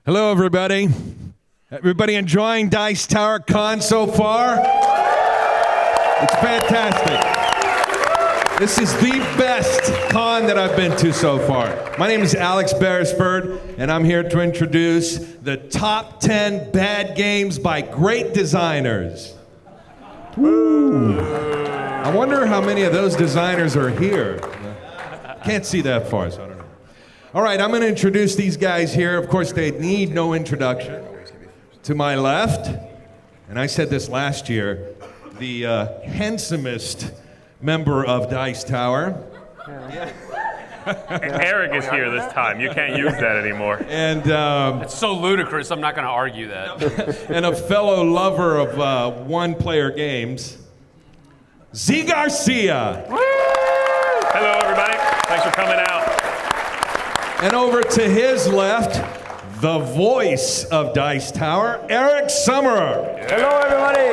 Hello, everybody. Everybody enjoying Dice Tower Con so far? It's fantastic. This is the best con that I've been to so far. My name is Alex Beresford, and I'm here to introduce the top 10 bad games by great designers. Woo. I wonder how many of those designers are here. Can't see that far, so I don't know. All right, I'm going to introduce these guys here. Of course, they need no introduction. To my left, and I said this last year, the handsomest member of Dice Tower. Eric is here this time. You can't use that anymore. And it's so ludicrous, I'm not going to argue that. and a fellow lover of one-player games, Z Garcia. Woo! Hello, everybody. Thanks for coming out. And over to his left, the voice of Dice Tower, Eric Summerer. Yeah. Hello, everybody.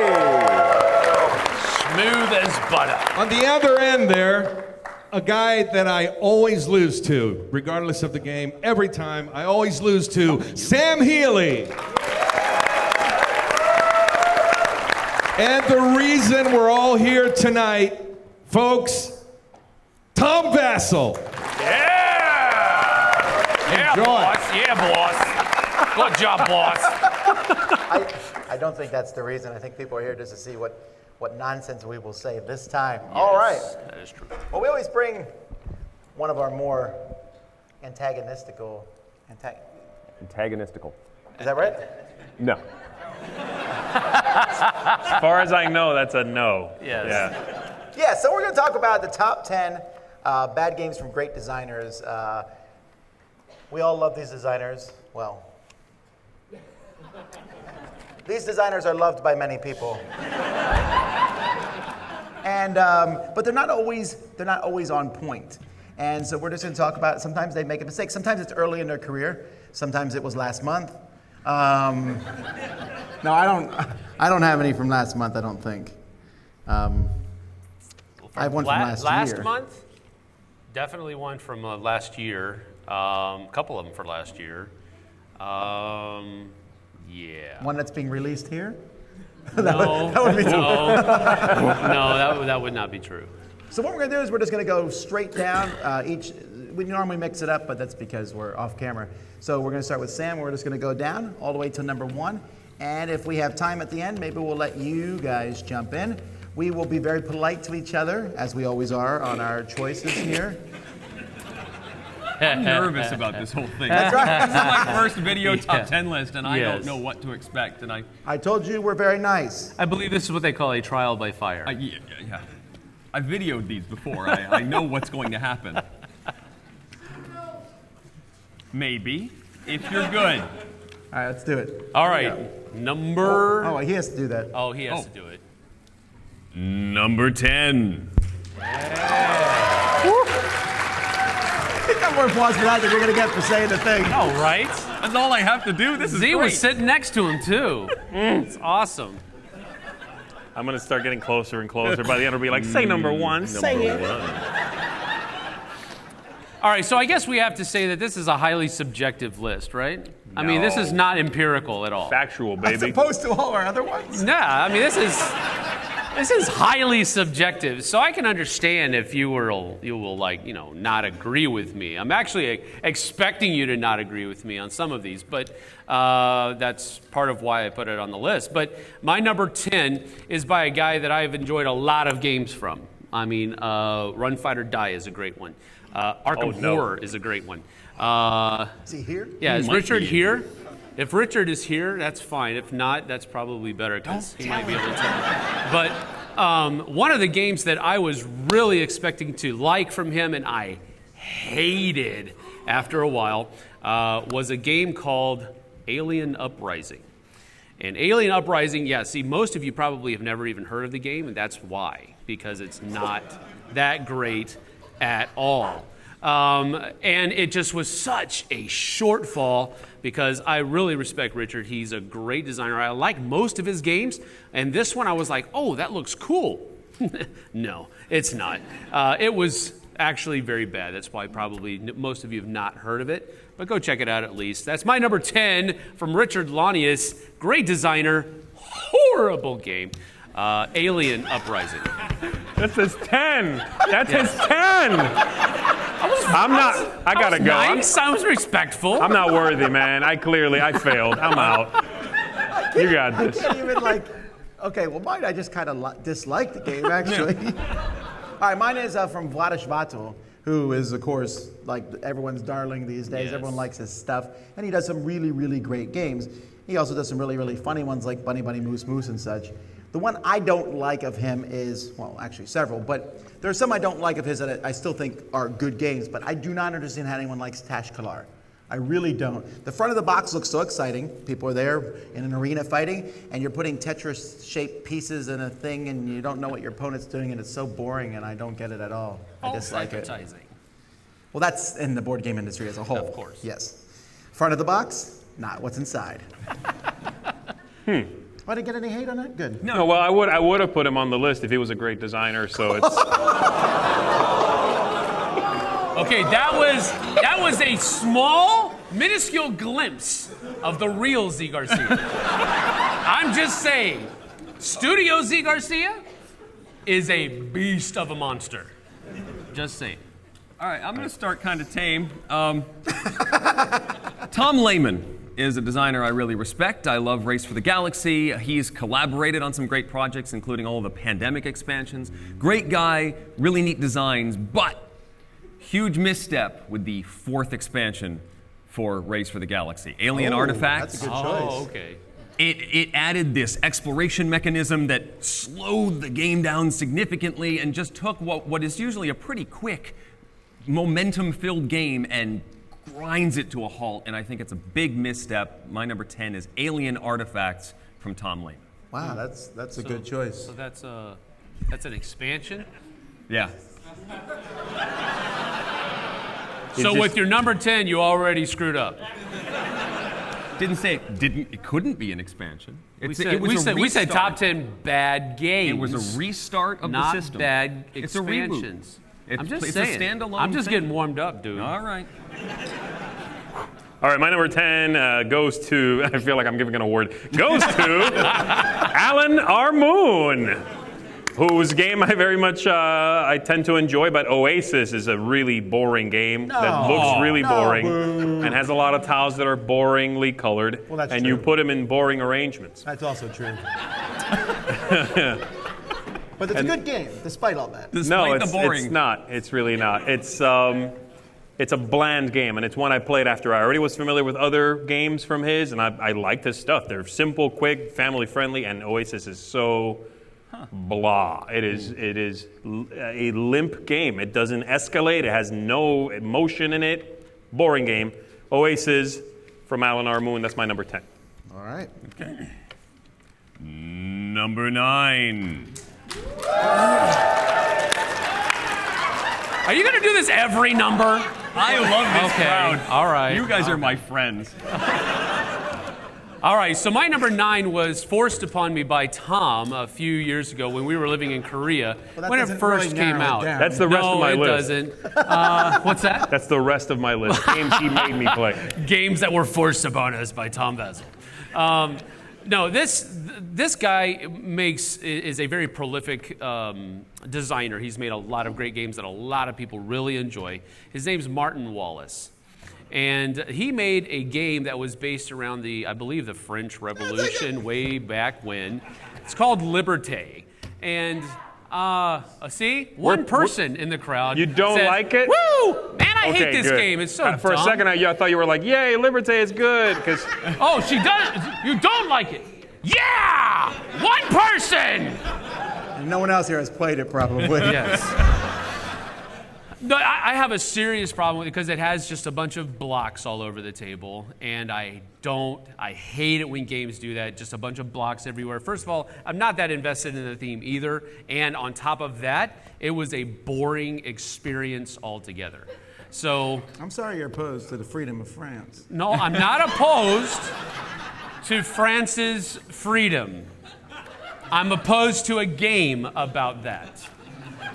Smooth as butter. On the other end there, a guy that I always lose to, regardless of the game, every time, I always lose to Sam Healy. And the reason we're all here tonight, folks, Tom Vassell. Yeah! Enjoy. Boss. Yeah, boss. Good job, boss. I don't think that's the reason. I think people are here just to see what nonsense we will say this time. Yes, all right. That is true. Well, we always bring one of our more antagonistical. Antagonistical. Is that right? No. As far as I know, that's a no. Yes. Yeah. Yeah, so we're going to talk about the top 10 bad games from great designers. We all love these designers. Well, these designers are loved by many people. And but they're not always on point. And so we're just going to talk about, sometimes they make a mistake. Sometimes it's early in their career. Sometimes it was last month. No, I don't have any from last month, I don't think. I have one from last year. Last month? Definitely one from last year. A couple of them for last year. Yeah. One that's being released here? No, that would be true. No, that would not be true. So what we're going to do is we're just going to go straight down. We normally mix it up, but that's because we're off camera. So we're going to start with Sam. We're just going to go down all the way to number 1. And if we have time at the end, maybe we'll let you guys jump in. We will be very polite to each other, as we always are on our choices here. I'm nervous about this whole thing. That's right. This is my first video top 10 list, and I don't know what to expect. And I told you we're very nice. I believe this is what they call a trial by fire. Yeah. I've videoed these before. I know what's going to happen. Maybe, if you're good. All right, let's do it. All right, number... Oh, he has to do that. Oh, he has to do it. Number 10. Got more applause for that than we're going to get for saying the thing. Oh, right? That's all I have to do. This is Z great. was sitting next to him, too. It's awesome. I'm going to start getting closer and closer. By the end, it'll be like, say number 1. Say it. All right, so I guess we have to say that this is a highly subjective list, right? I mean, this is not empirical at all. Factual, baby. As opposed to all our other ones? Yeah, I mean, this is highly subjective. So I can understand if you will not agree with me. I'm actually expecting you to not agree with me on some of these, but that's part of why I put it on the list. But my number 10 is by a guy that I've enjoyed a lot of games from. I mean, Run, Fight, or Die is a great one. Arkham Horror is a great one. Is he here? Yeah, is Richard here? If Richard is here, that's fine. If not, that's probably better because he might be able to tell me. But one of the games that I was really expecting to like from him and I hated after a while was a game called Alien Uprising. And Alien Uprising, most of you probably have never even heard of the game, and that's why, because it's not that great at all. And it just was such a shortfall because I really respect Richard. He's a great designer. I like most of his games. And this one I was like, oh, that looks cool. No, it's not. It was actually very bad. That's why probably most of you have not heard of it. But go check it out at least. That's my number 10 from Richard Lanius. Great designer. Horrible game. Alien Uprising. That's his 10. That's his 10. I gotta go. Nice. Sounds respectful. I'm not worthy, man. I failed. I'm out. You got this. I can't even okay, well mine I just kind of dislike the game actually. All right, mine is from Vladish Vatul, who is of course like everyone's darling these days. Yes. Everyone likes his stuff, and he does some really, really great games. He also does some really, really funny ones like Bunny Bunny Moose Moose and such. The one I don't like of him is, well, actually several, but there's some I don't like of his that I still think are good games, but I do not understand how anyone likes Tash Calar. I really don't. The front of the box looks so exciting. People are there in an arena fighting, and you're putting Tetris-shaped pieces in a thing, and you don't know what your opponent's doing, and it's so boring, and I don't get it at all. I dislike it. Well, that's in the board game industry as a whole. Of course. Yes. Front of the box, not what's inside. I didn't get any hate on that? Good. No, well, I would have put him on the list if he was a great designer. So it's Okay, that was a small, minuscule glimpse of the real Z Garcia. I'm just saying, Studio Z Garcia is a beast of a monster. Just saying. All right, I'm going to start kind of tame. Tom Lehman is a designer I really respect. I love Race for the Galaxy. He's collaborated on some great projects, including all the Pandemic expansions. Great guy, really neat designs, but huge misstep with the 4th expansion for Race for the Galaxy. Alien Artifacts. That's a good choice. Oh, okay. It added this exploration mechanism that slowed the game down significantly and just took what is usually a pretty quick, momentum-filled game and grinds it to a halt, and I think it's a big misstep. My number 10 is Alien Artifacts from Tom Lehman. Wow, that's a good choice. So that's an expansion? Yeah. So with your number 10, you already screwed up. It couldn't be an expansion. We said top 10 bad games. It was a restart of the system. Not bad It's a reboot. expansions. I'm just It's saying. a standalone I'm just thing. getting warmed up, dude. All right. all right. My number 10 goes to. I feel like I'm giving an award. Goes to Alan R. Moon, whose game I very much I tend to enjoy. But Oasis is a really boring game that looks really boring and has a lot of tiles that are boringly colored. Well, that's and true. you put them in boring arrangements. That's also true. But it's a good game, despite all that. Despite the boring. It's not. It's really not. It's a bland game, and it's one I played after I already was familiar with other games from his, and I liked his stuff. They're simple, quick, family-friendly, and Oasis is so blah. It is a limp game. It doesn't escalate. It has no emotion in it. Boring game. Oasis from Alan R. Moon. That's my number 10. All right. Okay. Number 9. Are you going to do this every number? I love this crowd. All right. You guys are my friends. All right, so my number 9 was forced upon me by Tom a few years ago when we were living in Korea, that when it doesn't first really came narrow it out. down. That's the rest of my No, it list. doesn't. What's that? That's the rest of my list. Games he made me play. Games that were forced upon us by Tom Basil. No, this guy is a very prolific designer. He's made a lot of great games that a lot of people really enjoy. His name's Martin Wallace. And he made a game that was based around I believe the French Revolution way back when. It's called Liberté. And see, one person in the crowd. You don't said, like it? Woo! Man, I hate this good. game. It's so For dumb. a second, I thought you were like, "Yay, Liberté is good," because Oh, she does. You don't like it. Yeah! One person! And no one else here has played it, probably. Yes. No, I have a serious problem with it because it has just a bunch of blocks all over the table, and I hate it when games do that, just a bunch of blocks everywhere. First of all, I'm not that invested in the theme either, and on top of that, it was a boring experience altogether. So, I'm sorry you're opposed to the freedom of France. no, I'm not opposed to France's freedom. I'm opposed to a game about that.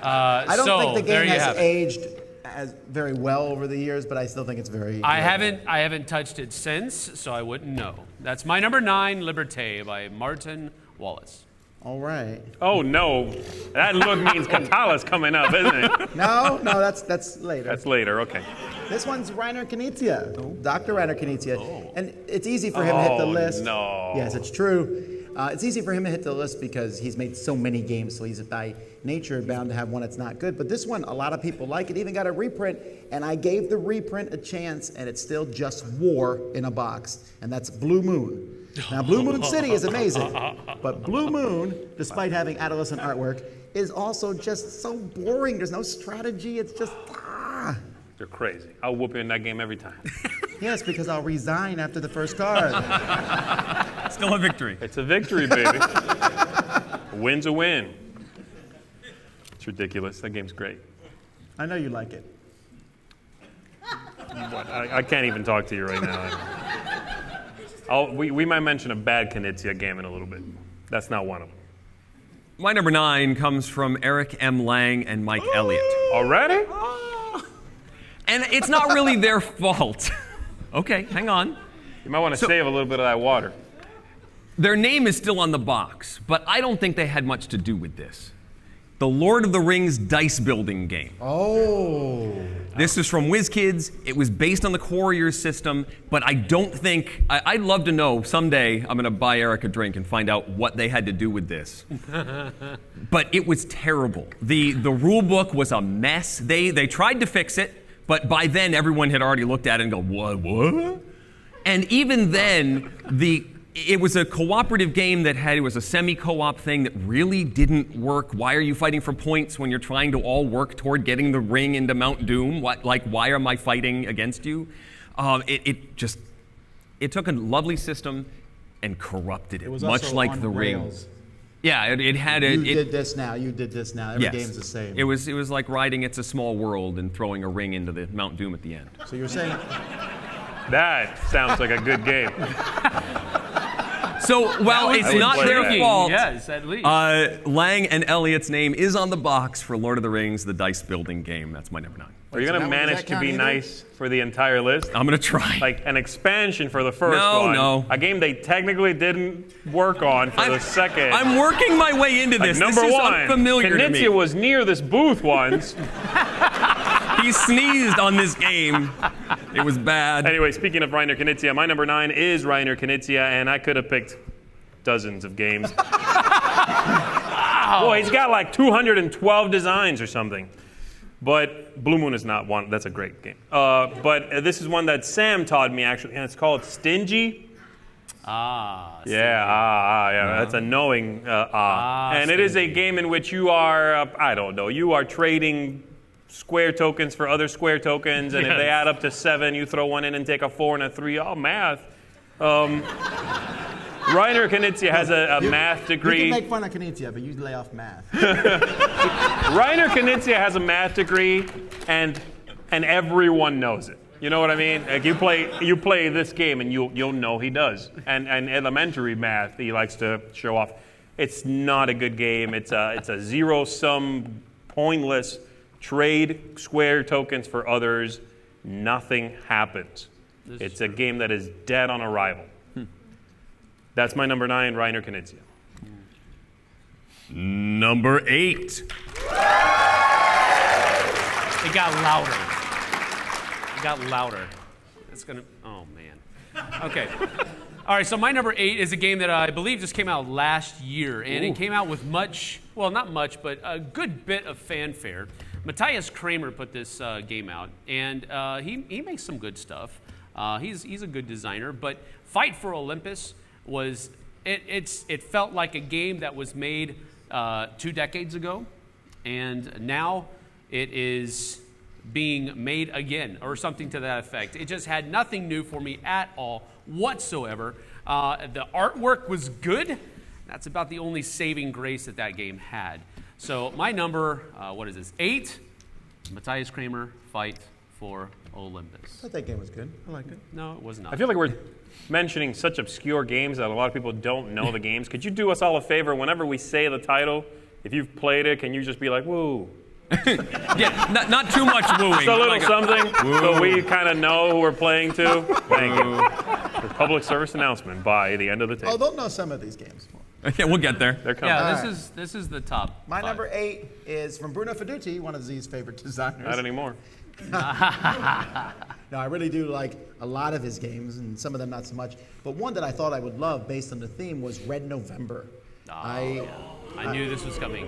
I don't think the there game you has have it. aged as very well over the years, but I still think it's very. I haven't touched it since, so I wouldn't know. That's my number 9, Liberté by Martin Wallace. All right. Oh no, that look means Catala's coming up, isn't it? No, that's later. That's later. Okay. This one's Reiner Knizia, Dr. Reiner Knizia, and it's easy for him to hit the list. No. Yes, it's true. It's easy for him to hit the list because he's made so many games, so he's by nature bound to have one that's not good. But this one, a lot of people like it. Even got a reprint, and I gave the reprint a chance, and it's still just War in a box, and that's Blue Moon. Now, Blue Moon City is amazing, but Blue Moon, despite having adolescent artwork, is also just so boring. There's no strategy. It's just You're crazy. I'll whoop you in that game every time. Yes, because I'll resign after the first card. Still a victory. It's a victory, baby. A win's a win. It's ridiculous. That game's great. I know you like it. I can't even talk to you right now. We might mention a bad Knizia game in a little bit. That's not one of them. My number 9 comes from Eric M. Lang and Mike Elliott. Already? And it's not really their fault. Okay, hang on. You might want to save a little bit of that water. Their name is still on the box, but I don't think they had much to do with this. The Lord of the Rings dice building game. Oh. This is from WizKids. It was based on the Warriors system, but I don't think, I'd love to know, someday I'm going to buy Eric a drink and find out what they had to do with this. But it was terrible. The rule book was a mess. They tried to fix it, but by then everyone had already looked at it and go, what? And even then, it was a cooperative game it was a semi-co-op thing that really didn't work. Why are you fighting for points when you're trying to all work toward getting the ring into Mount Doom? Why am I fighting against you? It took a lovely system and corrupted it, much like the ring. Yeah, it had a. You did this now. You did this now. Every game's the same. It was like riding It's a Small World and throwing a ring into the Mount Doom at the end. So you're saying That sounds like a good game. So, well, it's not their fault. Yes, at least. Lang and Elliott's name is on the box for Lord of the Rings, the dice building game. That's my number 9. Are you going to manage to be nice for the entire list? I'm going to try. Like an expansion for the first one. No. A game they technically didn't work on for the second. I'm working my way into this. Number this is one, unfamiliar to me. Knizia was near this booth once. He sneezed on this game. It was bad. Anyway, speaking of Reiner Knizia, my number 9 is Reiner Knizia, and I could have picked dozens of games. Boy, he's got like 212 designs or something. But Blue Moon is not one. That's a great game. But this is one that Sam taught me, actually, and it's called Stingy. Yeah. That's a knowing And it is a game in which you are, you are trading square tokens for other square tokens, and if they add up to 7, you throw one in and take a 4 and a 3. Oh, math. Reiner Knizia has a math degree. You can make fun of Knizia, but you lay off math. Reiner Knizia has a math degree, and everyone knows it. You know what I mean? Like you play this game, and you'll know he does. And elementary math he likes to show off. It's not a good game. It's a zero-sum, pointless trade square tokens for others. Nothing happens. It's a game that is dead on arrival. That's my number 9, Reiner Knizia. Number 8. It got louder. It's gonna. Oh man. Okay. All right. So my number 8 is a game that I believe just came out last year, and it came out with not much, but a good bit of fanfare. Matthias Kramer put this game out, and he makes some good stuff. He's a good designer, but Fight for Olympus was it felt like a game that was made 2 decades ago, and now it is being made again, or something to that effect. It just had nothing new for me at all whatsoever. The artwork was good. That's about the only saving grace that game had. So my number, 8, Matthias Kramer, Fight for Olympus. I thought that game was good. I liked it. No, it was not. I feel like we're mentioning such obscure games that a lot of people don't know the games. Could you do us all a favor? Whenever we say the title, if you've played it, can you just be like, woo? Yeah, not too much wooing. Just a little like something so we kind of know who we're playing to. Thank you. The public service announcement by the end of the tape. Oh, they'll know some of these games. Yeah, we'll get there. They're coming. Yeah, All this is the top. My 5. number 8 is from Bruno Fiduti, one of Z's favorite designers. Not anymore. No, I really do like a lot of his games, and some of them not so much. But one that I thought I would love based on the theme was Red November. I knew this was coming.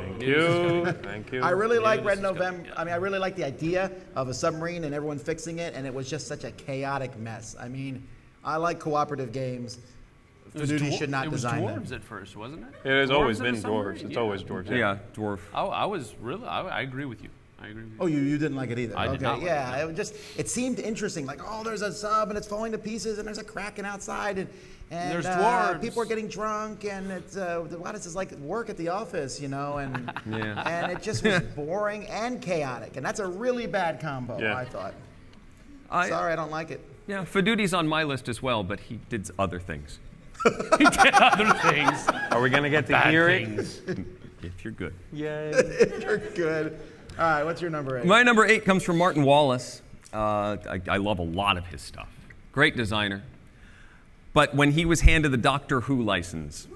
Thank you. I really like Red November. I mean, I really like the idea of a submarine and everyone fixing it, and it was just such a chaotic mess. I mean, I like cooperative games. Fiduti should not design them. It was dwarves at first, wasn't it? It has always in a been submarine? dwarves. It's Yeah. always dwarves. Yeah, dwarf. I agree with you. I agree with you. Oh, you didn't like it either. I okay, did not like yeah, it seemed interesting. Like, oh, there's a sub and it's falling to pieces, and there's a Kraken outside, and there's dwarves. People are getting drunk, and it's why does this like work at the office, you know? And Yeah. and it just was boring and chaotic, and that's a really bad combo. Yeah. I thought. I- Sorry, I don't like it. Yeah, Fiduti's on my list as well, but he did other things. He did other things. Are we going to get to Bad hear things. If you're good. Yay. You're good. All right, what's your number 8? My number 8 comes from Martin Wallace. I love a lot of his stuff. Great designer. But when he was handed the Doctor Who license,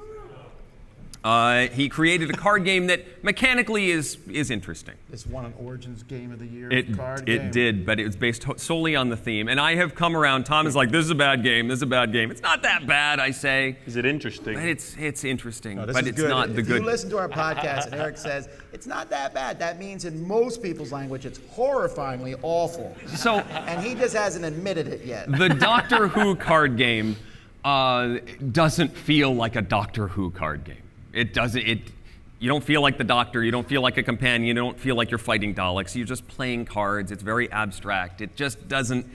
he created a card game that mechanically is interesting. This won an Origins Game of the Year card It game. did, but it was based solely on the theme. And I have come around. Tom is like, this is a bad game. This is a bad game. It's not that bad, I say. Is it interesting? But it's interesting. No, this but is it's good. not the If good. you listen to our podcast and Eric says it's not that bad, that means in most people's language it's horrifyingly awful. So And he just hasn't admitted it yet. the Doctor Who card game doesn't feel like a Doctor Who card game. It doesn't. You don't feel like the Doctor. You don't feel like a companion. You don't feel like you're fighting Daleks. You're just playing cards. It's very abstract. It just doesn't.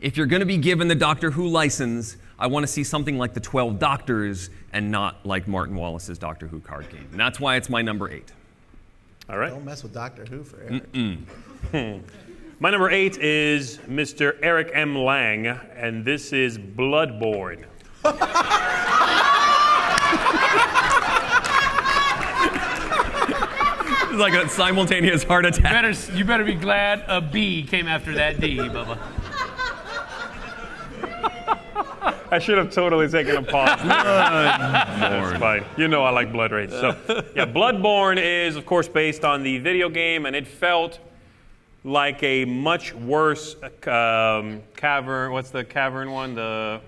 If you're going to be given the Doctor Who license, I want to see something like the 12 Doctors and not like Martin Wallace's Doctor Who card game. And that's why it's my number 8. All right. Don't mess with Doctor Who for Eric. My number 8 is Mr. Eric M. Lang, and this is Bloodborne. It's like a simultaneous heart attack. You better be glad a B came after that D, Bubba. I should have totally taken a pause. That's fine. You know I like Blood Rage. So, yeah, Bloodborne is, of course, based on the video game, and it felt like a much worse cavern. What's the cavern one? The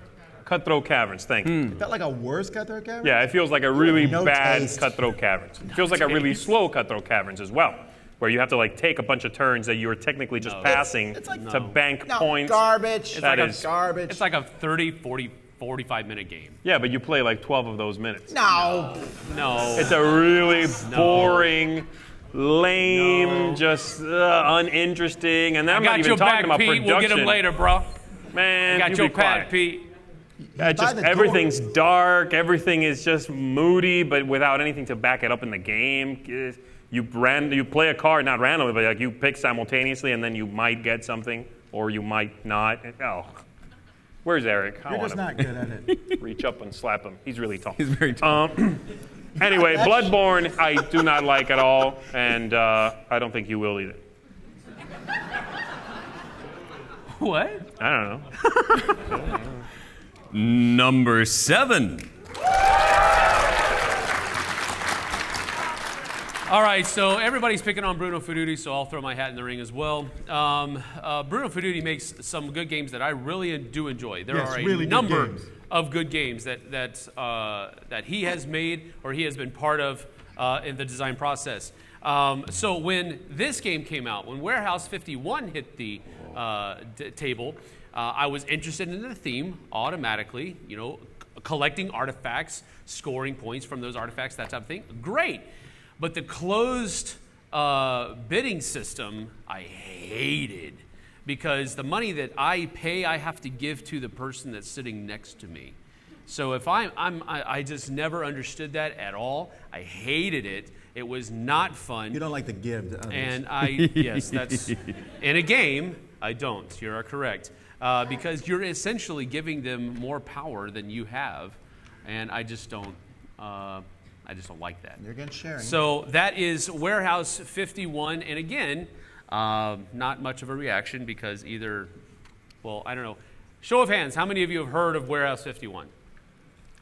Cutthroat Caverns. Thank you. It felt like a worse Cutthroat Cavern? Yeah, it feels like a really No bad taste. Cutthroat Caverns. It feels like a really slow Cutthroat Caverns as well, where you have to like take a bunch of turns that you were technically just passing It's like- to bank No, points. garbage. That like is garbage. It's like a 30, 40, 45-minute game. Yeah, but you play like 12 of those minutes. No. No. It's a really boring, lame, just uninteresting, and then I'm I got not even your talking back, about Pete. production. We'll get him later, bro. Man, I got you your be pad, quiet. Pete. Yeah, By the everything's dark. Everything is just moody, but without anything to back it up in the game. You play a card, not randomly, but like you pick simultaneously, and then you might get something, or you might not. Oh, where's Eric? I You're want just to not good at it. reach up and slap him. He's really tall. He's very tall. Anyway, Bloodborne, I do not like at all, and I don't think you will either. What? I don't know. Number 7. All right, so everybody's picking on Bruno Fiduti, so I'll throw my hat in the ring as well. Bruno Fiduti makes some good games that I really do enjoy. There Yes, are a really good number games. of good games that he has made or he has been part of in the design process. So when this game came out, when Warehouse 51 hit the table, I was interested in the theme automatically, collecting artifacts, scoring points from those artifacts, that type of thing. Great. But the closed bidding system, I hated, because the money that I pay, I have to give to the person that's sitting next to me. So if I just never understood that at all. I hated it. It was not fun. You don't like to give to others. And yes, that's in a game. I don't. You are correct, because you're essentially giving them more power than you have, and I just don't like that. You're against sharing. So that is Warehouse 51, and again, not much of a reaction because well, I don't know. Show of hands, how many of you have heard of Warehouse 51?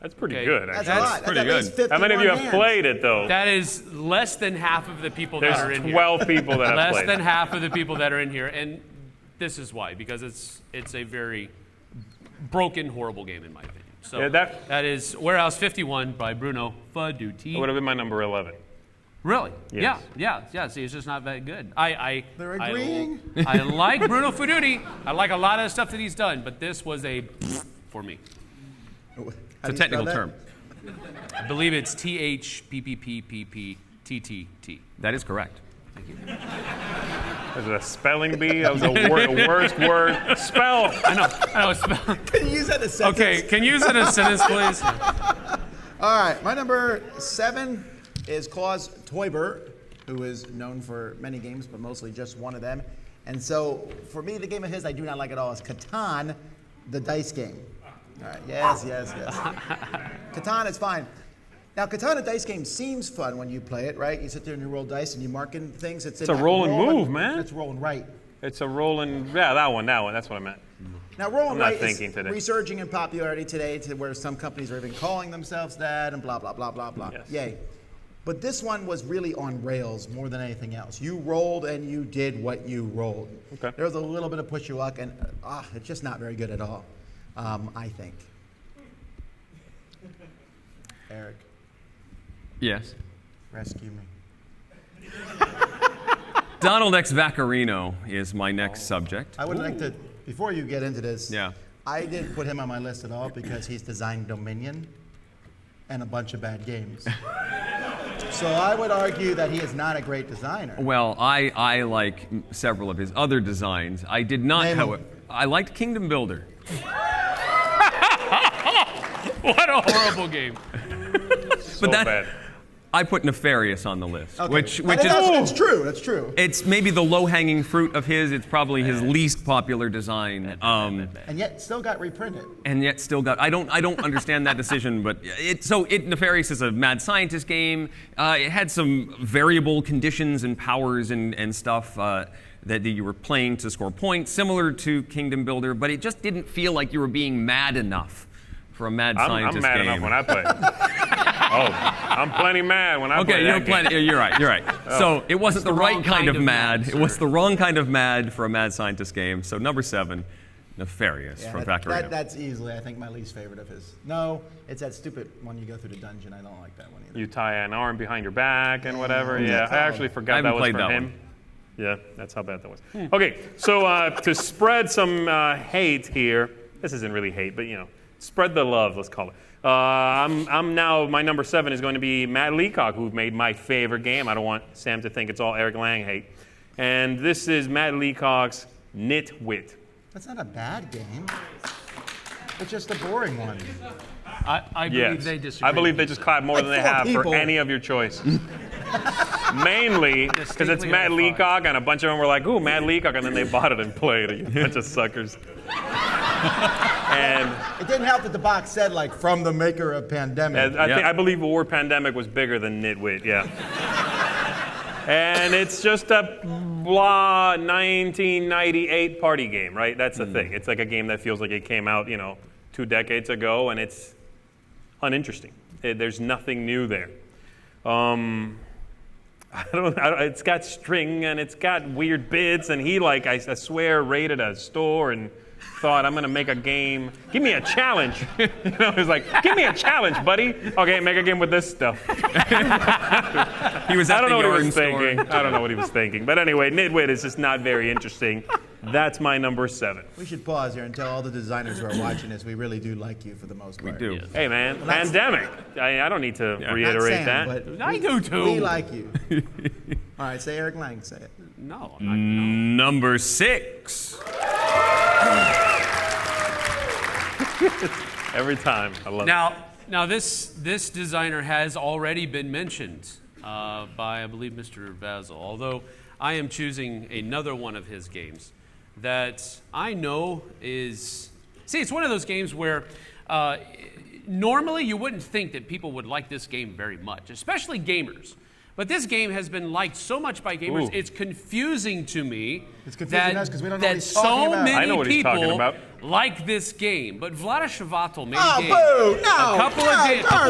That's pretty Okay. good, That's actually. a lot. pretty That's at least good. 'Cause how many of you have 51 played it, though? That is less than half of the people that are There's in here. 12 people that have Less played than it. half of the people that are in here, and this is why, because it's a very broken, horrible game in my opinion. So Yeah, that is Warehouse 51 by Bruno Faduti. It would have been my number 11. Really? Yes. Yeah. See, it's just not that good. They're agreeing. I like Bruno Faduti. I like a lot of the stuff that he's done, but this was a for me. It's a technical term. I believe it's THPPPPPTTT. That is correct. Was it a spelling bee? That was the worst word. Spell. I know. Spell. Can you use that as a sentence? Okay, can you use it in a sentence, please? All right, my number 7 is Klaus Teuber, who is known for many games, but mostly just one of them. And so, for me, the game of his I do not like at all is Catan, the dice game. All right, yes. Catan is fine. Now, Catan, a dice game, seems fun when you play it, right? You sit there and you roll dice and you mark in things. It's a roll and move, man. It's rolling right. It's a rolling. Yeah, that one. That's what I meant. Now, roll and I'm not right thinking is today. resurging in popularity today to where some companies are even calling themselves that and blah, blah, blah, blah, blah. Yes. Yay. But this one was really on rails more than anything else. You rolled and you did what you rolled. Okay. There was a little bit of push your luck, and it's just not very good at all, I think. Eric, Yes. rescue me. Donald X. Vaccarino is my next subject. I would like to, before you get into this, Yeah. I didn't put him on my list at all because he's designed Dominion and a bunch of bad games. So I would argue that he is not a great designer. Well, I like several of his other designs. I did not, Name 'em. however. I liked Kingdom Builder. What a horrible game. So that- bad. I put Nefarious on the list, Okay. which That's is true. That's true. it's maybe the low-hanging fruit of his. It's probably his least popular design, And yet still got reprinted. and yet still got. I don't understand that decision, but Nefarious is a mad scientist game. It had some variable conditions and powers and stuff that you were playing to score points, similar to Kingdom Builder, but it just didn't feel like you were being mad enough for a mad scientist I'm mad game. enough when I play. I'm plenty mad when I play. Okay, that game. you're right. So it wasn't the the right wrong kind of mad. mad, It was sir. the wrong kind of mad for a mad scientist game. So number 7, Nefarious from Vaccarino. That's easily, I think, my least favorite of his. No, it's that stupid one you go through the dungeon. I don't like that one either. You tie an arm behind your back and whatever. what's Yeah, that I called? actually I forgot haven't that was played from that him. one. Yeah, that's how bad that was. Okay, so to spread some hate here, this isn't really hate, but spread the love, let's call it. I'm now, my number 7 is going to be Matt Leacock, who made my favorite game. I don't want Sam to think it's all Eric Lang hate. And this is Matt Leacock's Nitwit. That's not a bad game. It's just a boring one. I believe Yes, they disagree. I believe they just clapped more Like than they 4 have people. for any of your choices. Mainly because it's Distinctly Matt over 5. Leacock, and a bunch of them were like, "Ooh, Matt Leacock," and then they bought it and played it. You bunch of suckers. And It didn't help that the box said, like, from the maker of Pandemic. I believe the word pandemic was bigger than Nitwit. Yeah. And it's just a blah 1998 party game, right? That's the thing. It's like a game that feels like it came out, 2 decades ago, and it's uninteresting. There's nothing new there. It's got string and it's got weird bits, and he, I swear, raided a store and thought, I'm going to make a game. Give me a challenge. He's like, give me a challenge, buddy. Okay, make a game with this stuff. He was at I don't the know what he yarn was store. thinking. I don't know what he was thinking. But anyway, Nitwit is just not very interesting. That's my number 7. We should pause here and tell all the designers who are watching this we really do like you for the most part. We do. Hey, man, that's- pandemic. I don't need to Not reiterate Sam, that. but I do too. We like you. All right, say Eric Lang, say it. No, I'm not, Number 6. Every time. I love it. Now this designer has already been mentioned by, I believe, Mr. Basil, although I am choosing another one of his games that I know is... See, it's one of those games where normally you wouldn't think that people would like this game very much, especially gamers. But this game has been liked so much by gamers, Ooh. It's confusing to me It's confusing us 'cause we don't know what that he's talking so about. I know many what he's talking people about. like this game. But Vlada Shavatal made a Oh, game boo! No! a couple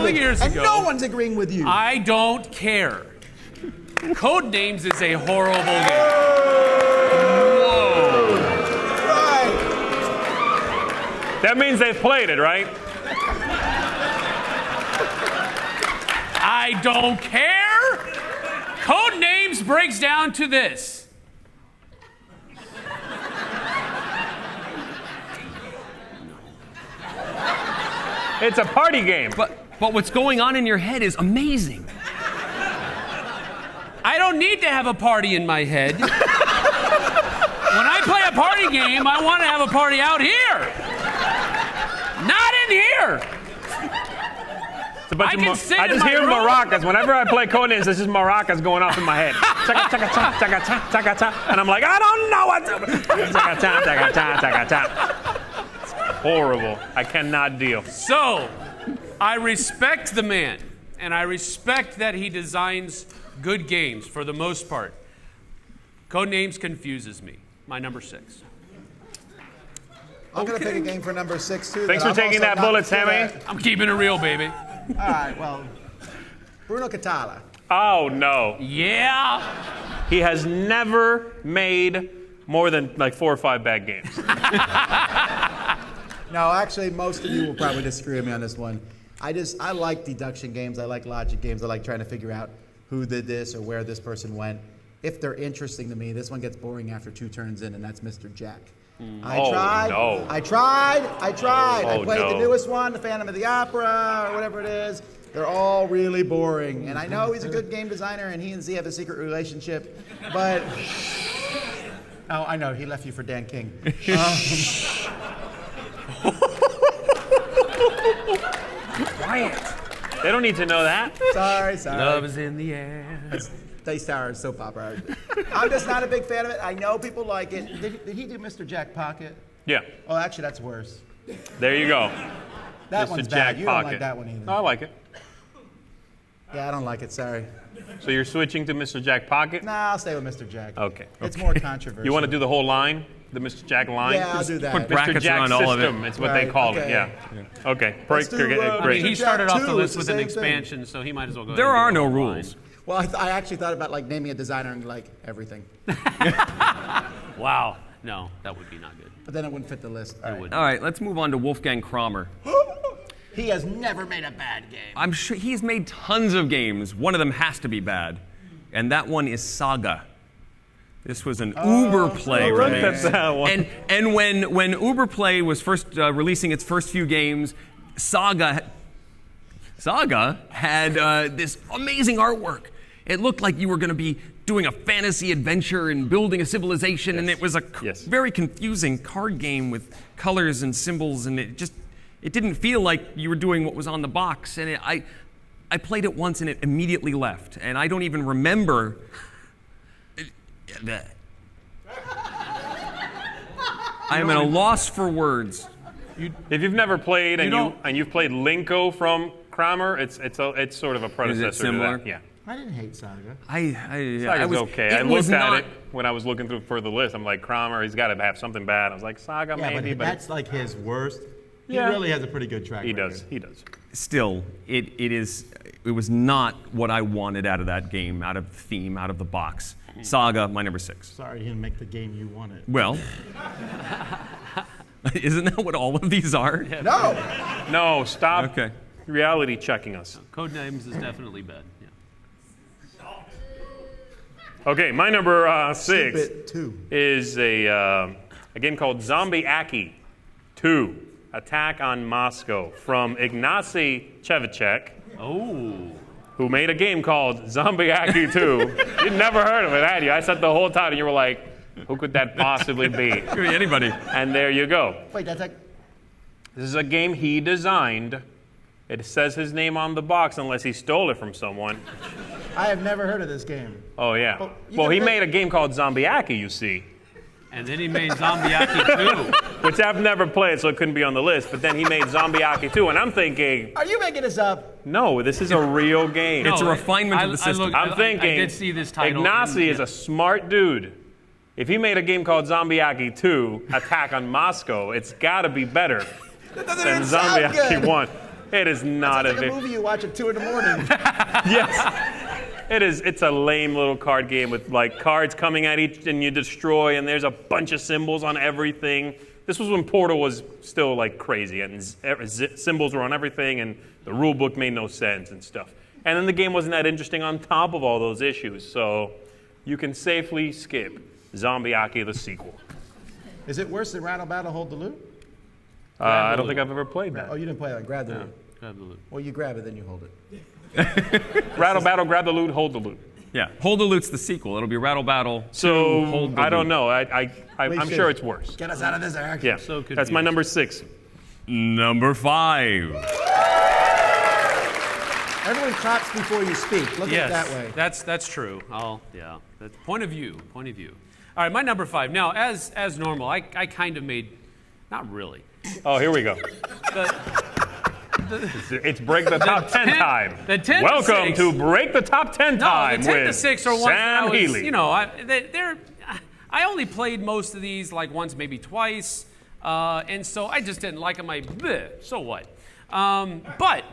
of years and ago. no one's agreeing with you. I don't care. Codenames is a horrible game. Right. That means they've played it, right? I don't care. Codenames breaks down to this. It's a party game. But what's going on in your head is amazing. I don't need to have a party in my head. When I play a party game, I want to have a party out here. Not in here. It's a bunch I of can sit I in just my hear room. maracas. Whenever I play Codenames, there's just maracas going off in my head. Chaka, chaka, cha, chaka, cha, chaka, cha. And I'm like, I don't know what to... Chaka, cha, chaka, cha, chaka, cha. It's horrible. I cannot deal. So, I respect the man, and I respect that he designs good games for the most part. Codenames confuses me. My number 6. I'm going to pick a game for number 6, too. Thanks that for I'm taking also that not bullet, good Sammy. at. I'm keeping it real, baby. All right, well, Bruno Catala. Oh, no. Yeah. He has never made more than like 4 or 5 bad games. No, actually, most of you will probably disagree with me on this one. I like deduction games. I like logic games. I like trying to figure out who did this or where this person went. If they're interesting to me, this one gets boring after 2 turns in, and that's Mr. Jack. I Oh, tried. no. I tried. I Oh, played the no. newest one, the Phantom of the Opera, or whatever it is. They're all really boring. And I know he's a good game designer, and he and Z have a secret relationship, but... Oh, I know. He left you for Dan King. Quiet. They don't need to know that. Sorry. Love is in the air. Dice Tower is soap opera. I'm just not a big fan of it. I know people like it. Did he do Mr. Jack Pocket? Yeah. Oh, actually, that's worse. There you go. That Mr. one's Jack bad. You don't Pocket. like that one either. No, I like it. Yeah, I don't like it. Sorry. So you're switching to Mr. Jack Pocket? Nah, I'll stay with Mr. Jack. Okay. It's more controversial. You want to do the whole line? The Mr. Jack line? Yeah, I'll do that. put Mr. brackets Jack around all of it. system, it's what Right, they call it. okay. Yeah. Okay. Let's Great. do, I Great. mean, he Jack started off the 2, list it's with the an same thing. expansion, so he might as well go There ahead and are do the no whole rules. line. Well, I actually thought about like naming a designer and like everything, Wow. No, that would be not good. but then it wouldn't fit the list. All right. would. All right, let's move on to Wolfgang Kramer. He has never made a bad game. I'm sure he's made tons of games. One of them has to be bad, and that one is Saga. This was an Uber Play look release. at that one. And when Uber Play was first releasing its first few games, Saga had this amazing artwork. It looked like you were going to be doing a fantasy adventure and building a civilization, and it was a Yes. very confusing card game with colors and symbols, and it didn't feel like you were doing what was on the box. And I played it once, and it immediately left, and I don't even remember that. I am at a loss for words. If you've never played and don't- you've played Linko from Kramer, it's sort of a predecessor similar? to that. Yeah. I didn't hate Saga. I Saga's was okay. I it was looked at not, it when I was looking through for the list. I'm like, Kramer, he's got to have something bad. I was like, Saga Yeah, maybe, but that's like his worst. He Yeah. really has a pretty good track he record. does. He does. Still, it was not what I wanted out of that game, out of the theme, out of the box. Saga, my number 6. Sorry, he didn't make the game you wanted. Well, isn't that what all of these are? No! No, stop Okay. reality checking us. Codenames is definitely bad. Yeah. Okay, my number 6 Bit 2. is a game called Zombie Aki 2, Attack on Moscow, from Ignacy Chevicek, who made a game called Zombie Aki 2. You'd never heard of it, had you? I said the whole time, and you were like, who could that possibly be? Could be anybody. And there you go. Wait, that's like... This is a game he designed. It says his name on the box unless he stole it from someone. I have never heard of this game. Oh, yeah. Well, Well, he made a game called Zombiaki, you see, And then he made Zombiaki 2. which I've never played, so it couldn't be on the list. But then he made Zombiaki 2, and I'm thinking, Are you making this up? no, this is a real game. It's a refinement of the system. I'm thinking, I did see this title. Ignacy and- is a smart dude. If he made a game called Zombiaki 2, Attack on Moscow, it's got to be better That doesn't than even sound Zombiaki good. 1. It is not It's like a a movie you watch at 2 in the morning. Yes. It is. It's a lame little card game with like cards coming at each and you destroy, and there's a bunch of symbols on everything. This was when Portal was still like crazy, and symbols were on everything, and the rule book made no sense and stuff. And then the game wasn't that interesting on top of all those issues, so you can safely skip Zombiaki the sequel. Is it worse than Rattle Battle Hold the Loot? I don't think I've ever played that. Oh, you didn't play that. Grab the loot. Grab the loot. Well, you grab it, then you hold it. Rattle Battle, grab the loot, hold the loot. Yeah, Hold the Loot's the sequel. It'll be Rattle Battle. So Hold the I don't Loot. know. I'm should. sure it's worse. Get us out of this, Eric. Yeah, So that's my confused. number 6. Number 5. Everyone claps before you speak. Look Yes, at it that way. that's true. That's point of view. All right, my number 5. Now, as normal, I kind of made, not really. Oh, here we go. It's Break the Top 10 time. The 10 to Welcome 6. to Break the Top 10 No, time the 10 to with 6 are ones Sam that I was, Healy. you know, I only played most of these like once, maybe twice, and so I just didn't like them. So what? But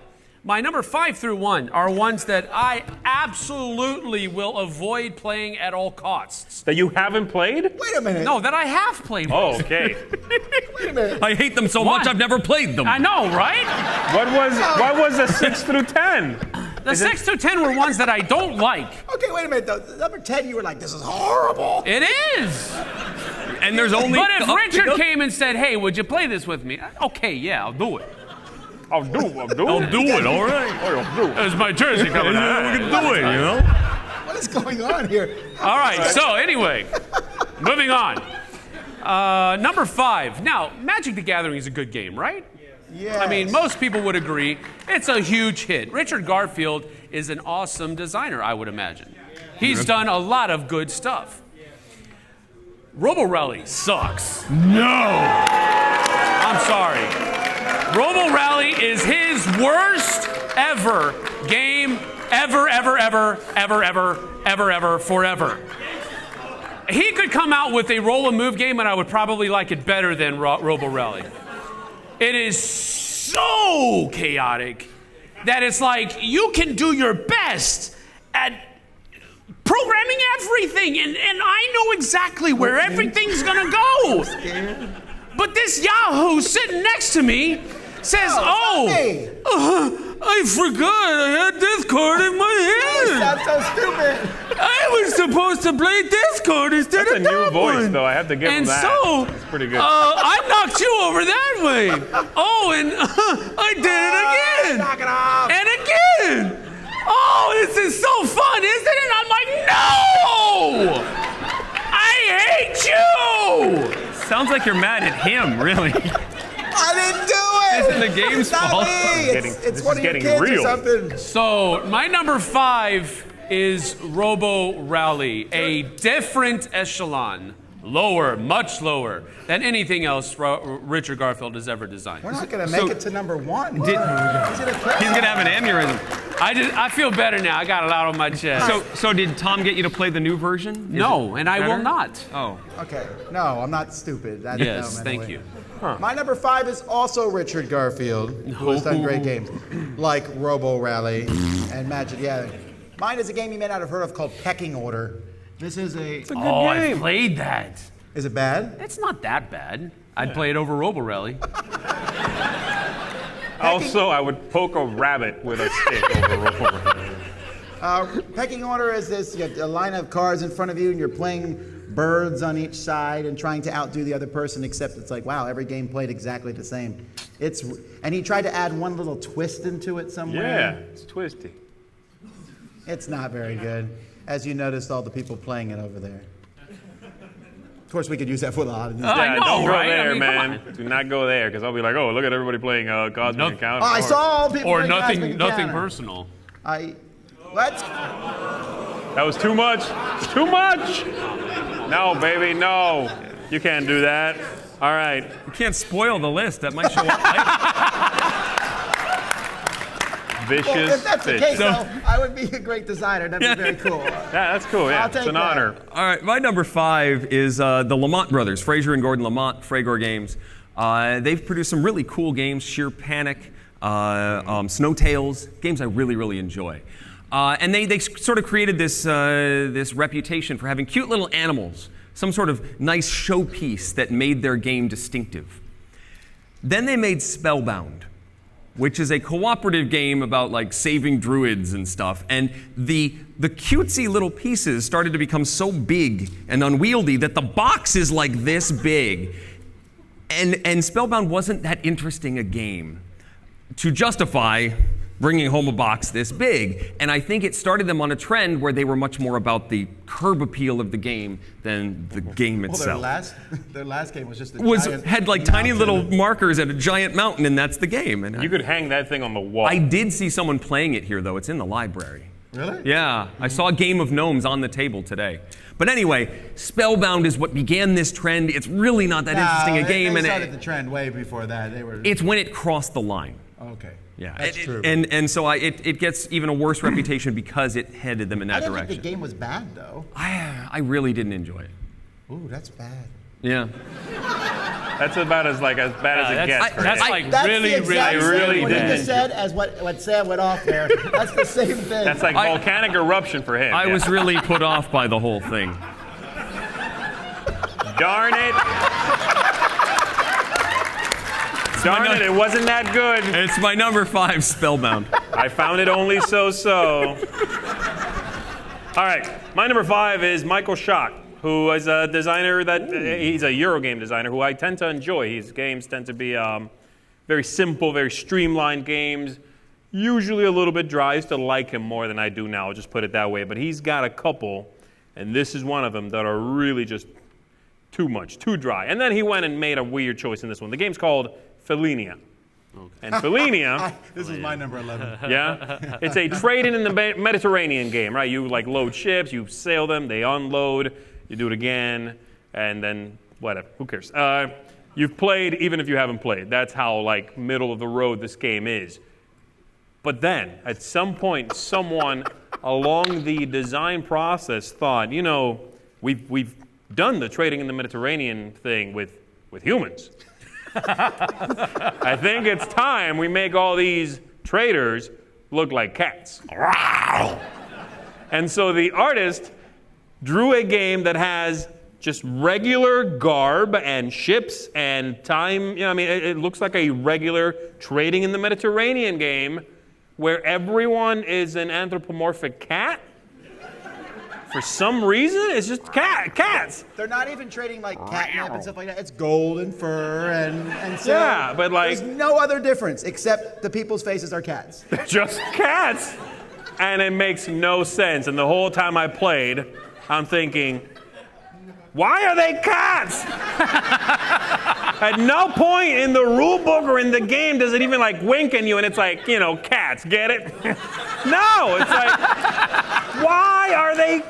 my number 5 through 1 are ones that I absolutely will avoid playing at all costs. That you haven't played? Wait a minute. No, that I have played. Oh, okay. Wait a minute. I hate them so Why? much I've never played them. I know, right? What was the 6 through 10? The 6 through 10 were ones that I don't like. Okay, wait a minute. The number 10, you were like, this is horrible. It is. And there's only. But if up to Richard go- came and said, "Hey, would you play this with me?" Okay, yeah, I'll do it. I'll do it. I'll do it, all right. I'll do it. There's my jersey coming We out. can do it, you know? What is going on here? All right, so anyway, moving on. Number 5. Now, Magic the Gathering is a good game, right? Yes. I mean, most people would agree. It's a huge hit. Richard Garfield is an awesome designer, I would imagine. He's done a lot of good stuff. Robo Rally sucks. No! I'm sorry. Robo Rally is his worst ever game ever, forever. He could come out with a roll and move game and I would probably like it better than Robo Rally. It is so chaotic that it's like you can do your best at programming everything and I know exactly where everything's gonna go. But this Yahoo sitting next to me says, Hey, I forgot I had this card in my hand. that's so stupid. I was supposed to play this card instead That's a of new that voice, one. though. I have to give him And that. so, That's pretty good. I knocked you over that way. Oh, and I did it again. Knock it off. And again. Oh, this is so fun, isn't it? I'm like, no! I hate you! Sounds like you're mad at him, really. I didn't do it. Isn't the game's It's not fault? me. This It's is one of your getting kids real. or something. So, my number 5 is Robo Rally, a different echelon. Lower, much lower than anything else Richard Garfield has ever designed. We're not going to make it to number 1. He's He's going gonna have an aneurysm. I feel better now. I got it out on my chest. So did Tom get you to play the new version? Is No, it and I will better? not. Oh. Okay. No, I'm not stupid. I didn't Yes, know him thank anyway. you. My number 5 is also Richard Garfield, who has done great games like Robo Rally and Magic the Gathering. Mine is a game you may not have heard of called Pecking Order. This is a. Oh, I played that. Is it bad? It's not that bad. I'd play it over Robo Rally. Also, I would poke a rabbit with a stick over. Pecking Order is this: you have a line of cards in front of you, and you're playing birds on each side and trying to outdo the other person. Except it's like, wow, every game played exactly the same. And he tried to add one little twist into it somewhere. Yeah, it's twisty. It's not very good, as you noticed all the people playing it over there. Of course, we could use that for a lot of these. I know, don't go right? there, I mean, come man. Do not go there, because I'll be like, oh, look at everybody playing Cosmic Encounter. I saw people Or playing Cosmic nothing Encounter. personal. Let's. That was too much. Too much. No, baby, no. You can't do that. All right. You can't spoil the list. That might show up later. Vicious Well, if that's the fish. case, though, I would be a great designer. That'd be very cool. Yeah, that's cool. Yeah, I'll take it's an that. honor. All right, my number 5 is the Lamont Brothers, Fraser and Gordon Lamont, Fragor Games. They've produced some really cool games, Sheer Panic, Snow Tales, games I really, really enjoy. And they sort of created this reputation for having cute little animals, some sort of nice showpiece that made their game distinctive. Then they made Spellbound, which is a cooperative game about like saving druids and stuff. And the cutesy little pieces started to become so big and unwieldy that the box is like this big. And Spellbound wasn't that interesting a game to justify bringing home a box this big. And I think it started them on a trend where they were much more about the curb appeal of the game than the game itself. Well, their last game was just a Had like tiny little markers and a giant mountain, and that's the game. And You could hang that thing on the wall. I did see someone playing it here, though. It's in the library. Really? Yeah, I saw a Game of Gnomes on the table today. But anyway, Spellbound is what began this trend. It's really not that interesting a game. They And started the trend way before that. They were. it's when it crossed the line. Okay. Yeah, That's true. And so it gets even a worse reputation because it headed them in I that didn't direction. think the game was bad, though. I really didn't enjoy it. Ooh, that's bad. Yeah. That's about as bad as it gets. for That's him. like That's really, the exact really, same really what you bad. just said as what Sam went off there. That's the same thing. That's like volcanic eruption for him. I yeah. was really put off by the whole thing. Darn it. Darn it, it wasn't that good. It's my number 5, Spellbound. I found it only so-so. All right, my number 5 is Michael Schock, who is a designer he's a Eurogame designer who I tend to enjoy. His games tend to be very simple, very streamlined games, usually a little bit dry. I used to like him more than I do now, I'll just put it that way. But he's got a couple, and this is one of them, that are really just too much, too dry. And then he went and made a weird choice in this one. The game's called Selenia. And Selenia, This is my number 11. yeah, it's a trading in the Mediterranean game, right? You like load ships, you sail them, they unload, you do it again, and then whatever. Who cares? You've played, even if you haven't played. That's how like middle of the road this game is. But then, at some point, someone along the design process thought, you know, we've done the trading in the Mediterranean thing with humans. I think it's time we make all these traders look like cats. And so the artist drew a game that has just regular garb and ships and time. You know, I mean, it looks like a regular trading in the Mediterranean game where everyone is an anthropomorphic cat. For some reason, it's just cats. They're not even trading like catnip and stuff like that. It's gold and fur and so Yeah, but like- there's no other difference except the people's faces are cats. They're just cats. And it makes no sense. And the whole time I played, I'm thinking, why are they cats? At no point in the rule book or in the game does it even like wink at you and it's like, you know, cats, get it? No, it's like, why are they?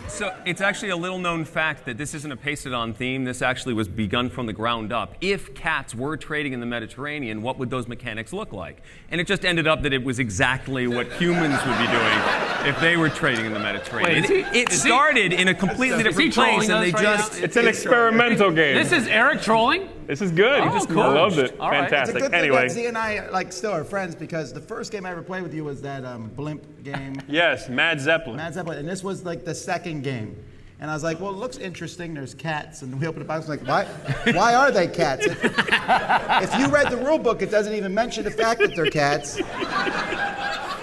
So it's actually a little known fact that this isn't a pasted-on theme. This actually was begun from the ground up. If cats were trading in the Mediterranean, what would those mechanics look like? And it just ended up that it was exactly what humans would be doing if they were trading in the Mediterranean. Wait, It started in a completely different place, and they trolling us right just... now? It's an experimental game. This is Eric trolling? This is good. Oh, cool. I loved it. All right. It's a Fantastic. good thing Anyway, that Z and I like still are friends because the first game I ever played with you was that blimp game. yes, Mad Zeppelin. Mad Zeppelin, and this was like the second game. And I was like, well, it looks interesting. There's cats. And we opened the box. Like, why are they cats? If you read the rule book, it doesn't even mention the fact that they're cats.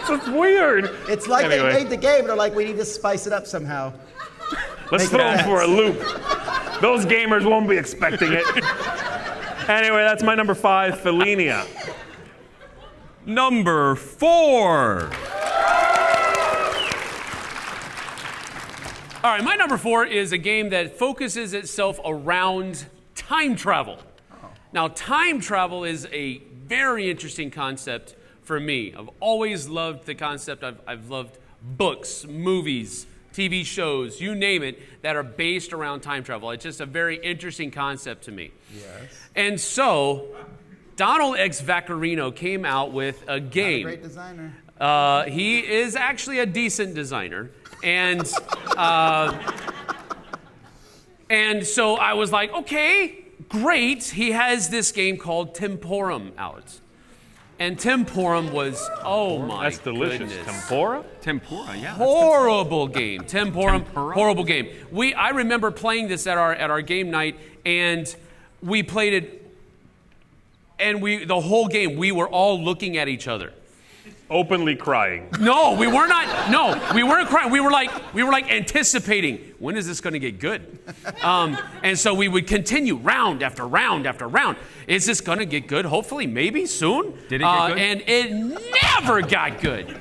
It's weird. It's like Anyway. they made the game. They're like, we need to spice it up somehow. Let's Make throw it them for a loop. Those gamers won't be expecting it. Anyway, that's my number 5, Selenia. Number 4. All right, my number 4 is a game that focuses itself around time travel. Now, time travel is a very interesting concept for me. I've always loved the concept. I've loved books, movies, TV shows, you name it, that are based around time travel. It's just a very interesting concept to me. Yes. And so, Donald X. Vaccarino came out with a game. Not a great designer. He is actually a decent designer. And so I was like, okay, great. He has this game called Tempura out. And Tempura was, oh my That's delicious. goodness. Tempura? Tempura, yeah. Horrible game. Tempura, horrible game. I remember playing this at our game night, and we played it, and the whole game, we were all looking at each other. Openly crying. No, we were not. No, we weren't crying. We were like anticipating. When is this going to get good? And so we would continue round after round after round. Is this going to get good? Hopefully, maybe soon. Did it get good? And it never got good.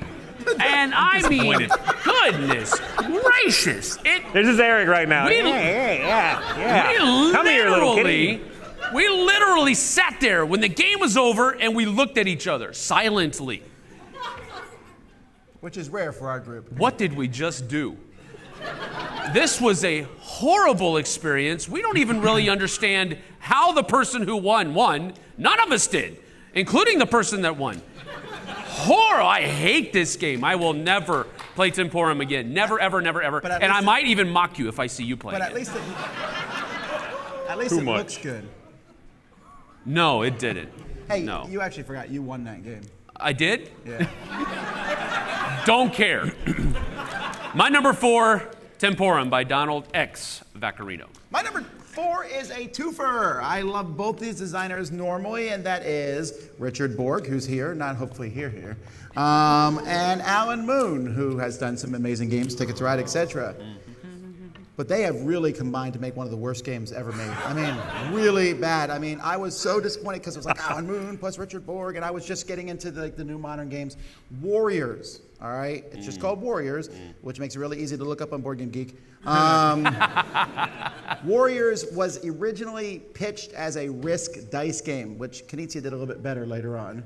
And I mean, goodness gracious! This is Eric right now. We Come here, little kitty. We literally sat there when the game was over, and we looked at each other silently. Which is rare for our group. What did we just do? This was a horrible experience. We don't even really understand how the person who won. None of us did, including the person that won. Horrible. I hate this game. I will never play Tempura again. Never, ever, never, ever. And I might even mock you if I see you play But it. at least Too it much. looks good. No, it didn't. Hey, no. you actually forgot you won that game. I did? Yeah. Don't care. My number 4, Tempura by Donald X. Vaccarino. My number 4 is a twofer. I love both these designers normally, and that is Richard Borg, who's here, not hopefully here, and Alan Moon, who has done some amazing games, Ticket to Ride, etc. But they have really combined to make one of the worst games ever made. I mean, really bad. I mean, I was so disappointed because it was like Alan Moon plus Richard Borg, and I was just getting into the new modern games. Warriors, all right? It's just called Warriors, which makes it really easy to look up on Board Game Geek. Warriors was originally pitched as a Risk dice game, which Knizia did a little bit better later on.